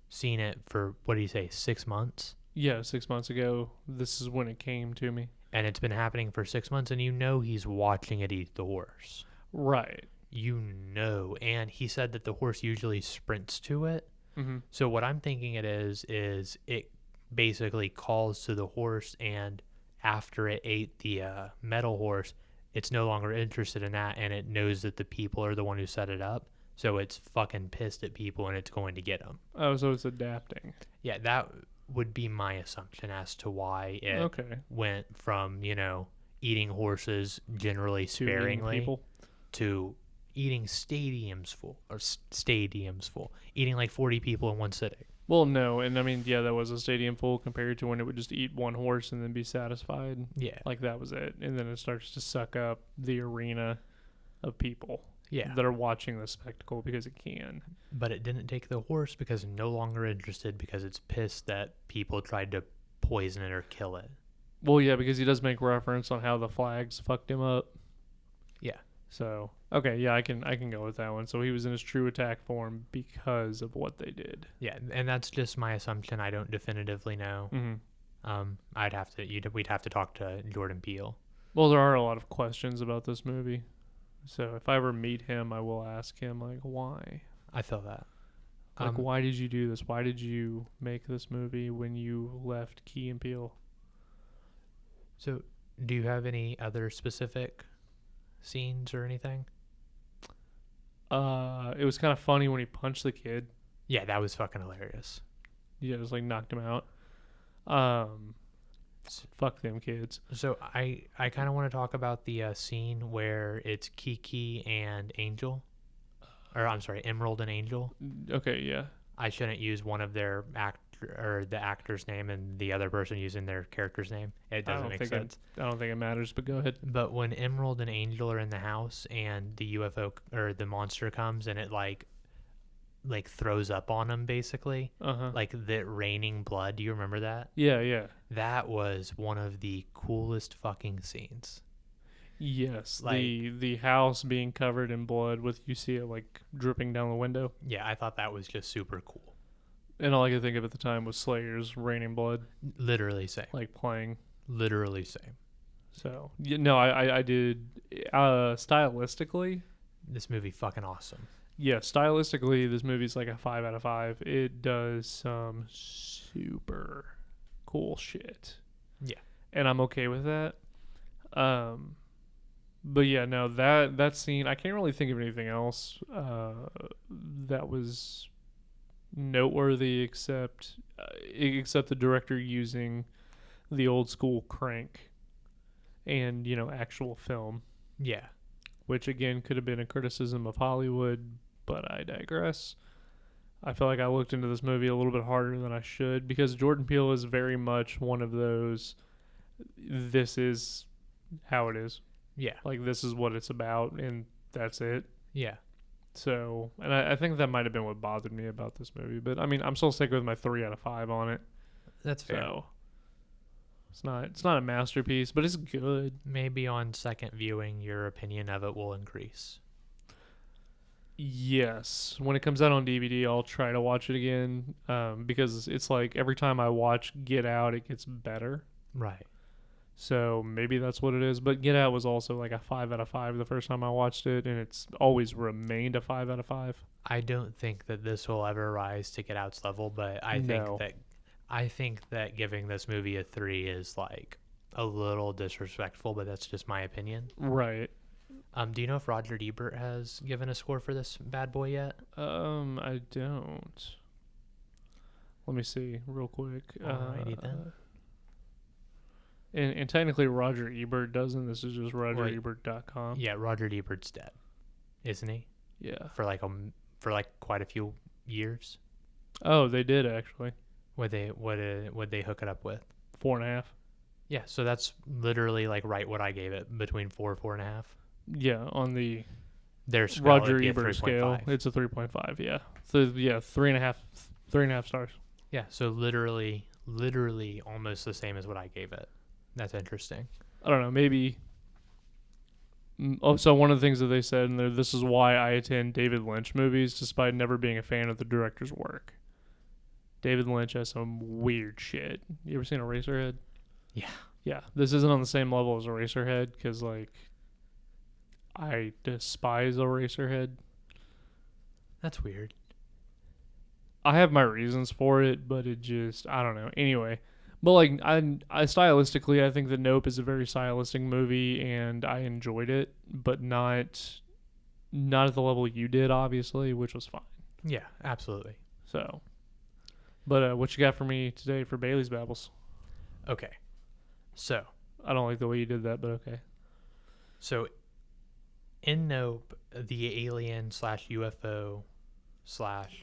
Speaker 1: seen it for what do you say 6 months.
Speaker 2: Yeah, 6 months ago, this is when it came to me.
Speaker 1: And it's been happening for 6 months, and he's watching it eat the horse.
Speaker 2: Right.
Speaker 1: And he said that the horse usually sprints to it.
Speaker 2: Mm-hmm.
Speaker 1: So what I'm thinking it is it basically calls to the horse, and after it ate the metal horse, it's no longer interested in that, and it knows that the people are the one who set it up. So it's fucking pissed at people, and it's going to get them.
Speaker 2: Oh, so it's adapting.
Speaker 1: Yeah, that would be my assumption as to why it went from, eating horses generally sparingly to eating stadiums full, eating like 40 people in one sitting.
Speaker 2: Well, no, and I mean, yeah, that was a stadium full compared to when it would just eat one horse and then be satisfied.
Speaker 1: Yeah.
Speaker 2: Like that was it. And then it starts to suck up the arena of people
Speaker 1: that
Speaker 2: are watching the spectacle because it can.
Speaker 1: But it didn't take the horse because it's no longer interested because it's pissed that people tried to poison it or kill it.
Speaker 2: Well, yeah, because he does make reference on how the flags fucked him up.
Speaker 1: Yeah.
Speaker 2: So, okay, yeah, I can go with that one. So he was in his true attack form because of what they did.
Speaker 1: Yeah, and that's just my assumption. I don't definitively know.
Speaker 2: Mm-hmm.
Speaker 1: We'd have to talk to Jordan Peele.
Speaker 2: Well, there are a lot of questions about this movie. So if I ever meet him, I will ask him, like, why?
Speaker 1: I feel that.
Speaker 2: Like, why did you do this? Why did you make this movie when you left Key and Peele?
Speaker 1: So, do you have any other specific scenes or anything?
Speaker 2: It was kind of funny when he punched the kid.
Speaker 1: Yeah, that was fucking hilarious.
Speaker 2: Yeah, just like knocked him out. Fuck them kids.
Speaker 1: So I kind of want to talk about the scene where it's Kiki and Angel, or I'm sorry, Emerald and Angel.
Speaker 2: Okay, yeah.
Speaker 1: I shouldn't use one of their or the actor's name and the other person using their character's name. It doesn't make sense.
Speaker 2: I don't think it matters, but go ahead.
Speaker 1: But when Emerald and Angel are in the house and the UFO or the monster comes and it like throws up on them basically,
Speaker 2: Uh-huh.
Speaker 1: like the raining blood. Do you remember that?
Speaker 2: Yeah, yeah.
Speaker 1: That was one of the coolest fucking scenes.
Speaker 2: Yes,
Speaker 1: Like-
Speaker 2: the house being covered in blood with you see it like dripping down the window.
Speaker 1: Yeah, I thought that was just super cool.
Speaker 2: And all I could think of at the time was Slayer's Raining Blood,
Speaker 1: Literally same.
Speaker 2: like playing.
Speaker 1: Literally same.
Speaker 2: So no, I did stylistically.
Speaker 1: This movie fucking awesome.
Speaker 2: Yeah, stylistically, this movie's like a 5 out of 5. It does some super cool shit.
Speaker 1: Yeah.
Speaker 2: And I'm okay with that. But yeah, no, that scene, I can't really think of anything else that was noteworthy except the director using the old school crank and, actual film,
Speaker 1: Yeah.
Speaker 2: which again could have been a criticism of Hollywood, but I digress. I feel like I looked into this movie a little bit harder than I should because Jordan Peele is very much one of those, this is how it is.
Speaker 1: Yeah.
Speaker 2: Like, this is what it's about, and that's it.
Speaker 1: Yeah.
Speaker 2: So, and I think that might have been what bothered me about this movie. But, I mean, I'm still sticking with my 3 out of 5 on it.
Speaker 1: That's fair.
Speaker 2: So, it's not a masterpiece, but it's good.
Speaker 1: Maybe on second viewing, your opinion of it will increase.
Speaker 2: Yes. When it comes out on DVD, I'll try to watch it again because it's like every time I watch Get Out, it gets better.
Speaker 1: Right.
Speaker 2: So maybe that's what it is. But Get Out was also like a 5 out of 5 the first time I watched it, and it's always remained a 5 out of 5.
Speaker 1: I don't think that this will ever rise to Get Out's level, but I think that giving this movie a 3 is like a little disrespectful, but that's just my opinion.
Speaker 2: Right.
Speaker 1: Do you know if Roger Ebert has given a score for this bad boy yet?
Speaker 2: I don't. Let me see real quick.
Speaker 1: Alrighty then.
Speaker 2: And technically Roger Ebert doesn't. This is just RogerEbert.com.
Speaker 1: Yeah, Roger Ebert's dead, isn't he?
Speaker 2: Yeah.
Speaker 1: For like quite a few years.
Speaker 2: Oh, they did actually.
Speaker 1: Would they hook it up with?
Speaker 2: 4.5.
Speaker 1: Yeah, so that's literally like right what I gave it, between 4.5.
Speaker 2: Yeah, on the
Speaker 1: Their scale,
Speaker 2: Roger
Speaker 1: it'd be a
Speaker 2: Ebert scale,
Speaker 1: 3.5.
Speaker 2: it's a 3.5. Yeah. So yeah, 3.5 stars.
Speaker 1: Yeah, so literally almost the same as what I gave it. That's interesting.
Speaker 2: I don't know, maybe. Oh, so one of the things that they said in there, this is why I attend David Lynch movies, despite never being a fan of the director's work. David Lynch has some weird shit. You ever seen Eraserhead?
Speaker 1: Yeah.
Speaker 2: Yeah, this isn't on the same level as Eraserhead because, like, I despise Eraserhead.
Speaker 1: That's weird.
Speaker 2: I have my reasons for it, but it just, I don't know. Anyway, but like, I stylistically, I think that Nope is a very stylistic movie, and I enjoyed it, but not at the level you did, obviously, which was fine.
Speaker 1: Yeah, absolutely.
Speaker 2: So, but what you got for me today for Bailey's Babbles?
Speaker 1: Okay. So,
Speaker 2: I don't like the way you did that, but okay.
Speaker 1: So, in Nope, the alien / UFO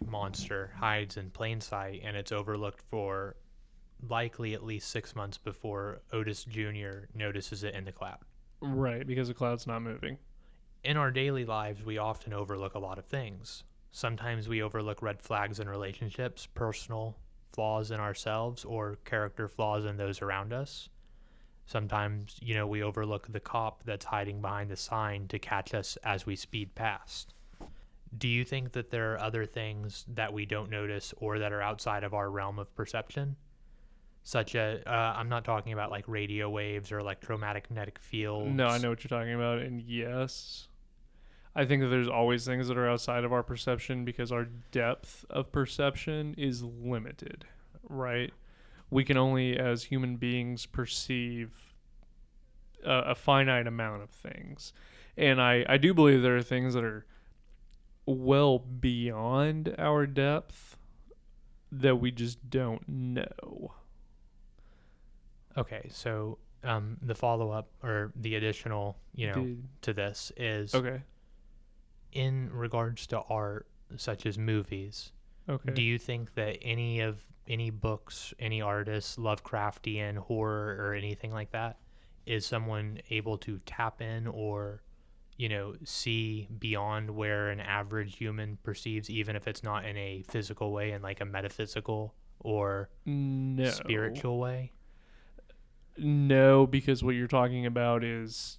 Speaker 1: / monster hides in plain sight, and it's overlooked for likely at least 6 months before Otis Jr. notices it in the cloud.
Speaker 2: Right, because the cloud's not moving.
Speaker 1: In our daily lives, we often overlook a lot of things. Sometimes we overlook red flags in relationships, personal flaws in ourselves, or character flaws in those around us. Sometimes, we overlook the cop that's hiding behind the sign to catch us as we speed past. Do you think that there are other things that we don't notice or that are outside of our realm of perception? Such as, I'm not talking about like radio waves or electromagnetic fields.
Speaker 2: No, I know what you're talking about, and yes, I think that there's always things that are outside of our perception because our depth of perception is limited, right? We can only, as human beings, perceive a finite amount of things. And I do believe there are things that are well beyond our depth that we just don't know.
Speaker 1: Okay, so the follow up or the additional,
Speaker 2: The
Speaker 1: to this is
Speaker 2: okay,
Speaker 1: in regards to art, such as movies. Do
Speaker 2: okay.
Speaker 1: you think that any books, any artists, Lovecraftian horror or anything like that, is someone able to tap in or see beyond where an average human perceives, even if it's not in a physical way, in like a metaphysical or
Speaker 2: No,
Speaker 1: spiritual way?
Speaker 2: no, because what you're talking about is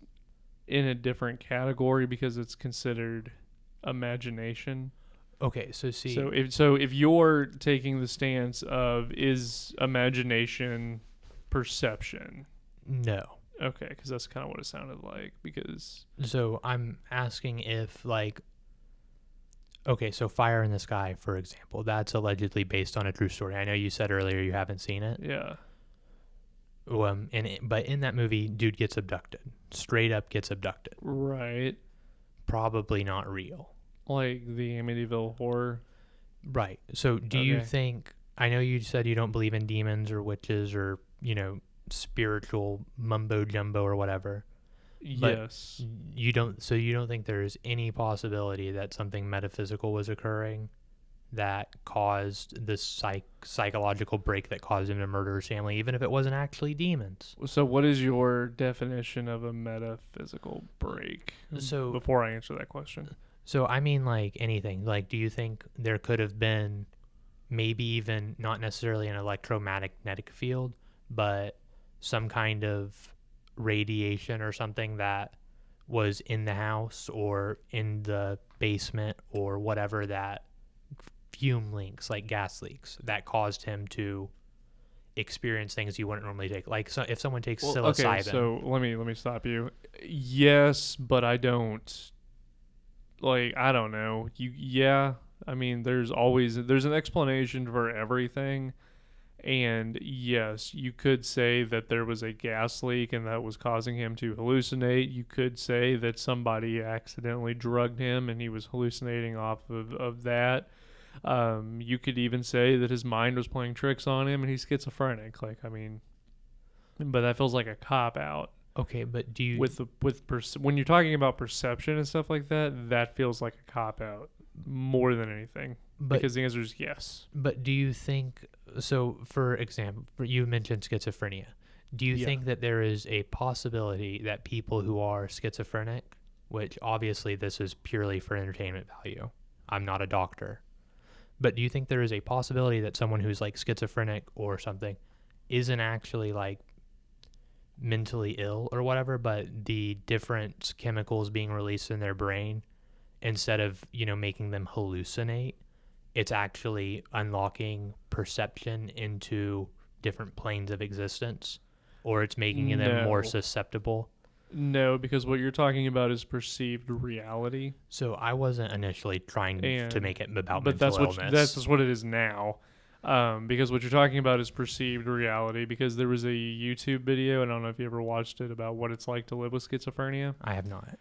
Speaker 2: in a different category because it's considered imagination.
Speaker 1: Okay, so see,
Speaker 2: So if you're taking the stance of is imagination perception,
Speaker 1: no.
Speaker 2: okay, because that's kind of what it sounded like. Because
Speaker 1: So I'm asking if, like, okay, so Fire in the Sky, for example, that's allegedly based on a true story. I know you said earlier you haven't seen it.
Speaker 2: yeah,
Speaker 1: But in that movie, dude gets abducted. Straight up gets abducted.
Speaker 2: right,
Speaker 1: Probably not real.
Speaker 2: like the Amityville horror.
Speaker 1: Right. So do you
Speaker 2: Okay.
Speaker 1: think, I know you said you don't believe in demons or witches or, spiritual mumbo jumbo or whatever, but
Speaker 2: Yes.
Speaker 1: you don't think there is any possibility that something metaphysical was occurring that caused this psychological break that caused him to murder his family, even if it wasn't actually demons?
Speaker 2: So what is your definition of a metaphysical break?
Speaker 1: So
Speaker 2: Before I answer that question.
Speaker 1: So I mean, like anything. Like, do you think there could have been maybe even not necessarily an electromagnetic field, but some kind of radiation or something that was in the house or in the basement or whatever, that fume leaks, like gas leaks, that caused him to experience things you wouldn't normally take. Like, so if someone takes
Speaker 2: Well, okay,
Speaker 1: psilocybin.
Speaker 2: so let me stop you. Yes, but I don't I don't know. Yeah, I mean there's an explanation for everything. And yes, you could say that there was a gas leak and that was causing him to hallucinate. You could say that somebody accidentally drugged him and he was hallucinating off of that. You could even say that his mind was playing tricks on him and he's schizophrenic. Like, I mean, but that feels like a cop out.
Speaker 1: Okay, but do you
Speaker 2: When you're talking about perception and stuff like that, that feels like a cop out more than anything.
Speaker 1: but
Speaker 2: Because the answer is yes.
Speaker 1: But do you think, so for example, you mentioned schizophrenia. Do you
Speaker 2: Yeah.
Speaker 1: think that there is a possibility that people who are schizophrenic, which obviously this is purely for entertainment value, I'm not a doctor, but do you think there is a possibility that someone who's like schizophrenic or something isn't actually like mentally ill or whatever, but the different chemicals being released in their brain, instead of, making them hallucinate, it's actually unlocking perception into different planes of existence, or it's making them more
Speaker 2: No.
Speaker 1: susceptible?
Speaker 2: No, because what you're talking about is perceived reality.
Speaker 1: So I wasn't initially trying to
Speaker 2: And
Speaker 1: make it about
Speaker 2: but
Speaker 1: mental
Speaker 2: that's
Speaker 1: illness.
Speaker 2: just what it is now. Because what you're talking about is perceived reality. Because there was a YouTube video, and I don't know if you ever watched it, about what it's like to live with schizophrenia.
Speaker 1: I have not.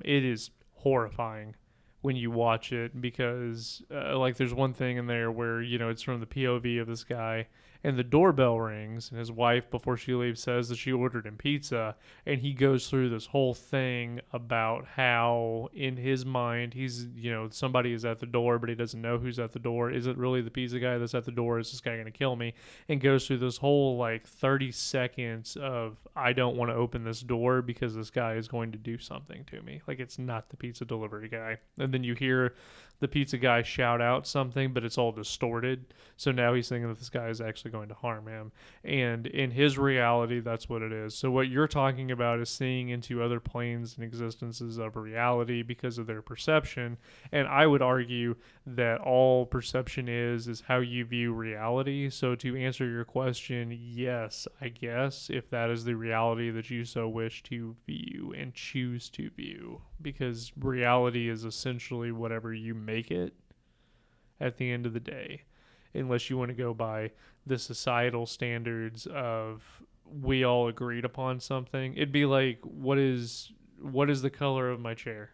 Speaker 2: It is horrifying when you watch it because, like, there's one thing in there where it's from the POV of this guy, and the doorbell rings, and his wife, before she leaves, says that she ordered him pizza, and he goes through this whole thing about how in his mind he's somebody is at the door, but he doesn't know who's at the door. Is it really the pizza guy that's at the door? Is this guy gonna kill me? And goes through this whole like 30 seconds of I don't want to open this door because this guy is going to do something to me. Like, it's not the pizza delivery guy. And then you hear the pizza guy shout out something, but it's all distorted. So now he's thinking that this guy is actually going to harm him. And in his reality, that's what it is. So what you're talking about is seeing into other planes and existences of reality because of their perception. And I would argue that all perception is how you view reality. So to answer your question, yes, I guess, if that is the reality that you so wish to view and choose to view, because reality is essentially whatever you make it at the end of the day, unless you want to go by the societal standards of we all agreed upon something. It'd be like, what is the color of my chair?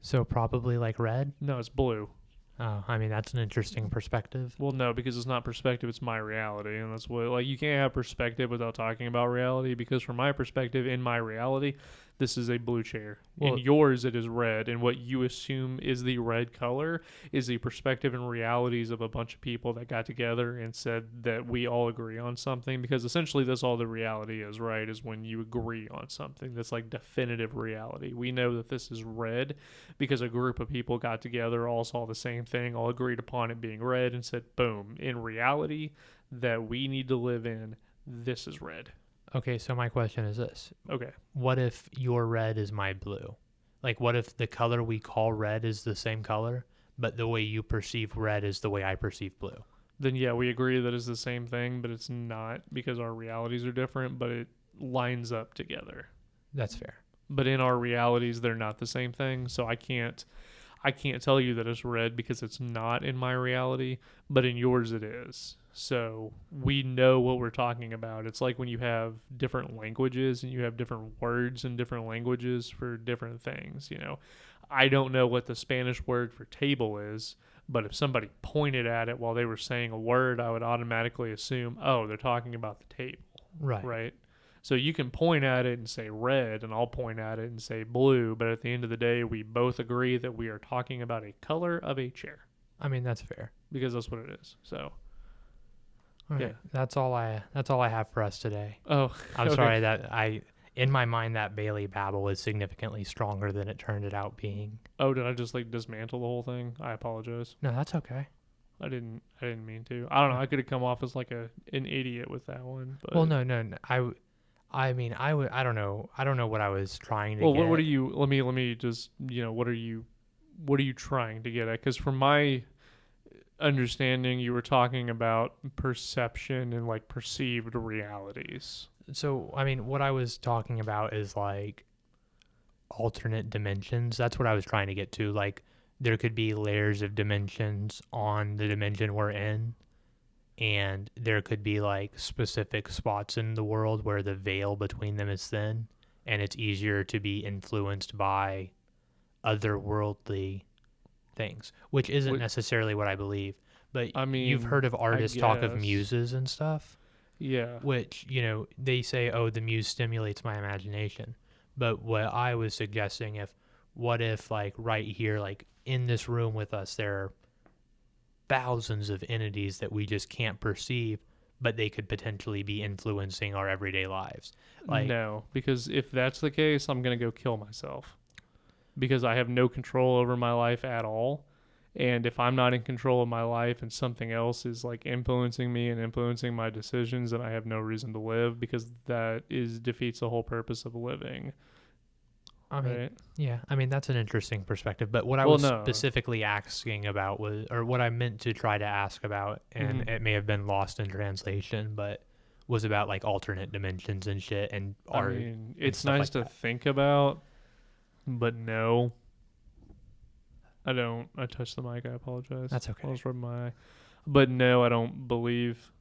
Speaker 1: So probably like red.
Speaker 2: No, it's blue.
Speaker 1: Oh, I mean, that's an interesting perspective.
Speaker 2: Well, no, because it's not perspective, it's my reality. And that's what, like, you can't have perspective without talking about reality, because from my perspective, in my reality, this is a blue chair. In
Speaker 1: Well,
Speaker 2: yours, it is red. And what you assume is the red color is the perspective and realities of a bunch of people that got together and said that we all agree on something. Because essentially, that's all the reality is, right? Is when you agree on something that's like definitive reality. We know that this is red because a group of people got together, all saw the same thing, all agreed upon it being red, and said, boom, in reality that we need to live in, this is red.
Speaker 1: okay, so my question is this.
Speaker 2: Okay.
Speaker 1: What if your red is my blue? Like, what if the color we call red is the same color, but the way you perceive red is the way I perceive blue?
Speaker 2: Then, yeah, we agree that it's the same thing, but it's not because our realities are different, but it lines up together.
Speaker 1: That's fair.
Speaker 2: But in our realities, they're not the same thing. So I can't tell you that it's red because it's not in my reality, but in yours it is. So we know what we're talking about. It's like when you have different languages and you have different words in different languages for different things, you know. I don't know what the Spanish word for table is, but if somebody pointed at it while they were saying a word, I would automatically assume, oh, they're talking about the table,
Speaker 1: Right.
Speaker 2: right? So you can point at it and say red, and I'll point at it and say blue, but at the end of the day, we both agree that we are talking about a color of a chair
Speaker 1: I mean, that's fair.
Speaker 2: because that's what it is. So,
Speaker 1: All right.
Speaker 2: yeah.
Speaker 1: That's all I have for us today.
Speaker 2: Oh,
Speaker 1: I'm
Speaker 2: okay.
Speaker 1: sorry that in my mind that Bailey babble was significantly stronger than it turned it out being.
Speaker 2: Oh, did I just like dismantle the whole thing? I apologize.
Speaker 1: No, that's okay.
Speaker 2: I didn't mean to. I don't know. I could have come off as like an idiot with that one. But
Speaker 1: Well, no. I mean, I don't know. I don't know what I was trying to
Speaker 2: well,
Speaker 1: get.
Speaker 2: what are you? Let me just what are you trying to get at? Because from my understanding, you were talking about perception and like perceived realities.
Speaker 1: So, I mean, what I was talking about is like alternate dimensions. That's what I was trying to get to. Like, there could be layers of dimensions on the dimension we're in, and there could be like specific spots in the world where the veil between them is thin, and it's easier to be influenced by otherworldly things, which isn't
Speaker 2: Wh-
Speaker 1: necessarily what I believe. But
Speaker 2: I
Speaker 1: you've
Speaker 2: mean,
Speaker 1: heard of artists talk of
Speaker 2: guess.
Speaker 1: muses and stuff,
Speaker 2: Yeah.
Speaker 1: which, they say, oh, the muse stimulates my imagination. But what I was suggesting, what if, like, right here, like, in this room with us, there are thousands of entities that we just can't perceive, but they could potentially be influencing our everyday lives. Like,
Speaker 2: No, because if that's the case, I'm going to go kill myself because I have no control over my life at all. And if I'm not in control of my life and something else is like influencing me and influencing my decisions, then I have no reason to live because that is defeats the whole purpose of living.
Speaker 1: I mean,
Speaker 2: Right?
Speaker 1: yeah, I mean, that's an interesting perspective. But what I
Speaker 2: Well,
Speaker 1: was
Speaker 2: no.
Speaker 1: specifically asking about was, or what I meant to try to ask about, and
Speaker 2: Mhm.
Speaker 1: it may have been lost in translation, but was about like alternate dimensions and shit and
Speaker 2: I
Speaker 1: art
Speaker 2: mean,
Speaker 1: and
Speaker 2: it's
Speaker 1: stuff
Speaker 2: nice
Speaker 1: like
Speaker 2: to
Speaker 1: that.
Speaker 2: think about, but no, I don't. I touched the mic. I apologize.
Speaker 1: That's
Speaker 2: I
Speaker 1: okay.
Speaker 2: was rubbing my eye. But no, I don't believe.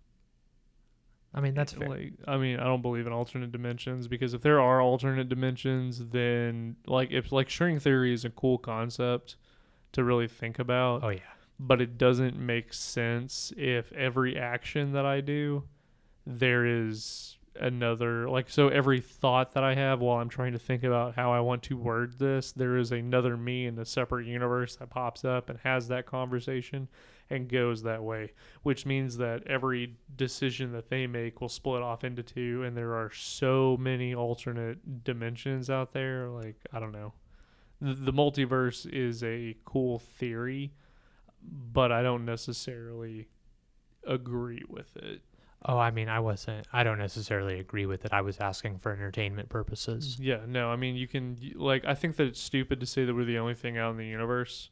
Speaker 1: I mean, that's fair.
Speaker 2: Like, I mean, I don't believe in alternate dimensions because if there are alternate dimensions, then like if like string theory is a cool concept to really think about,
Speaker 1: Oh yeah,
Speaker 2: but it doesn't make sense if every action that I do there is another like so every thought that I have while I'm trying to think about how I want to word this, there is another me in a separate universe that pops up and has that conversation and goes that way, which means that every decision that they make will split off into two, and there are so many alternate dimensions out there. Like, I don't know. The multiverse is a cool theory, but I don't necessarily agree with it.
Speaker 1: oh, I mean, I don't necessarily agree with it. I was asking for entertainment purposes.
Speaker 2: Yeah, no, I mean, like, I think that it's stupid to say that we're the only thing out in the universe,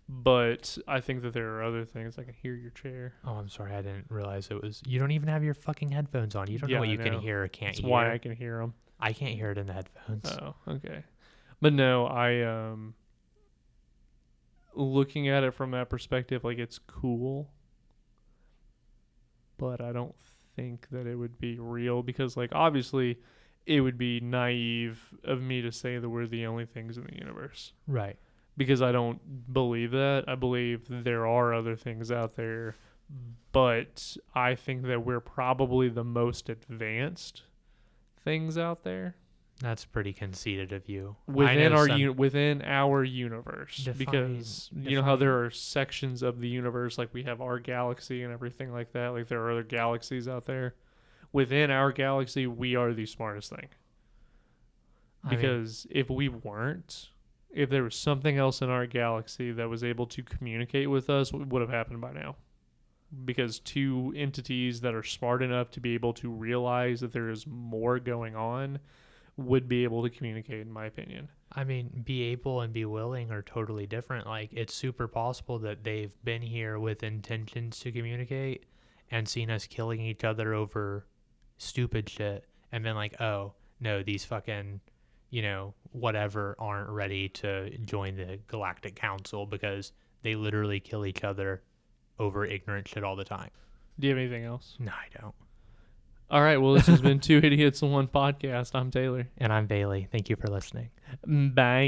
Speaker 2: but I think that there are other things. I can hear your chair.
Speaker 1: Oh, I'm sorry, I didn't realize it was. You don't even have your fucking headphones on. You don't know
Speaker 2: Yeah,
Speaker 1: what
Speaker 2: I
Speaker 1: you can
Speaker 2: know.
Speaker 1: hear or can't
Speaker 2: That's
Speaker 1: hear.
Speaker 2: why I can hear them.
Speaker 1: I can't hear it in the headphones.
Speaker 2: Oh, okay. But no, looking at it from that perspective, like, it's cool, but I don't think that it would be real because, like, obviously it would be naive of me to say that we're the only things in the universe.
Speaker 1: Right.
Speaker 2: because I don't believe that. I believe there are other things out there, but I think that we're probably the most advanced things out there
Speaker 1: That's pretty conceited of you. I
Speaker 2: within
Speaker 1: know
Speaker 2: our
Speaker 1: some
Speaker 2: within our universe,
Speaker 1: define
Speaker 2: because you know how
Speaker 1: define.
Speaker 2: there are sections of the universe, like we have our galaxy and everything like that. Like there are other galaxies out there. Within our galaxy, we are the smartest thing.
Speaker 1: I mean,
Speaker 2: Because if we weren't, if there was something else in our galaxy that was able to communicate with us, what would have happened by now? Because two entities that are smart enough to be able to realize that there is more going on would be able to communicate, in my opinion.
Speaker 1: be able and be willing are totally different. Like, it's super possible that they've been here with intentions to communicate and seen us killing each other over stupid shit and been like, oh, no, these fucking, whatever aren't ready to join the Galactic Council because they literally kill each other over ignorant shit all the time.
Speaker 2: Do you have anything else?
Speaker 1: No, I don't.
Speaker 2: All right. Well, this has been Two Idiots in One Podcast. I'm Taylor.
Speaker 1: And I'm Bailey. Thank you for listening.
Speaker 2: Bye.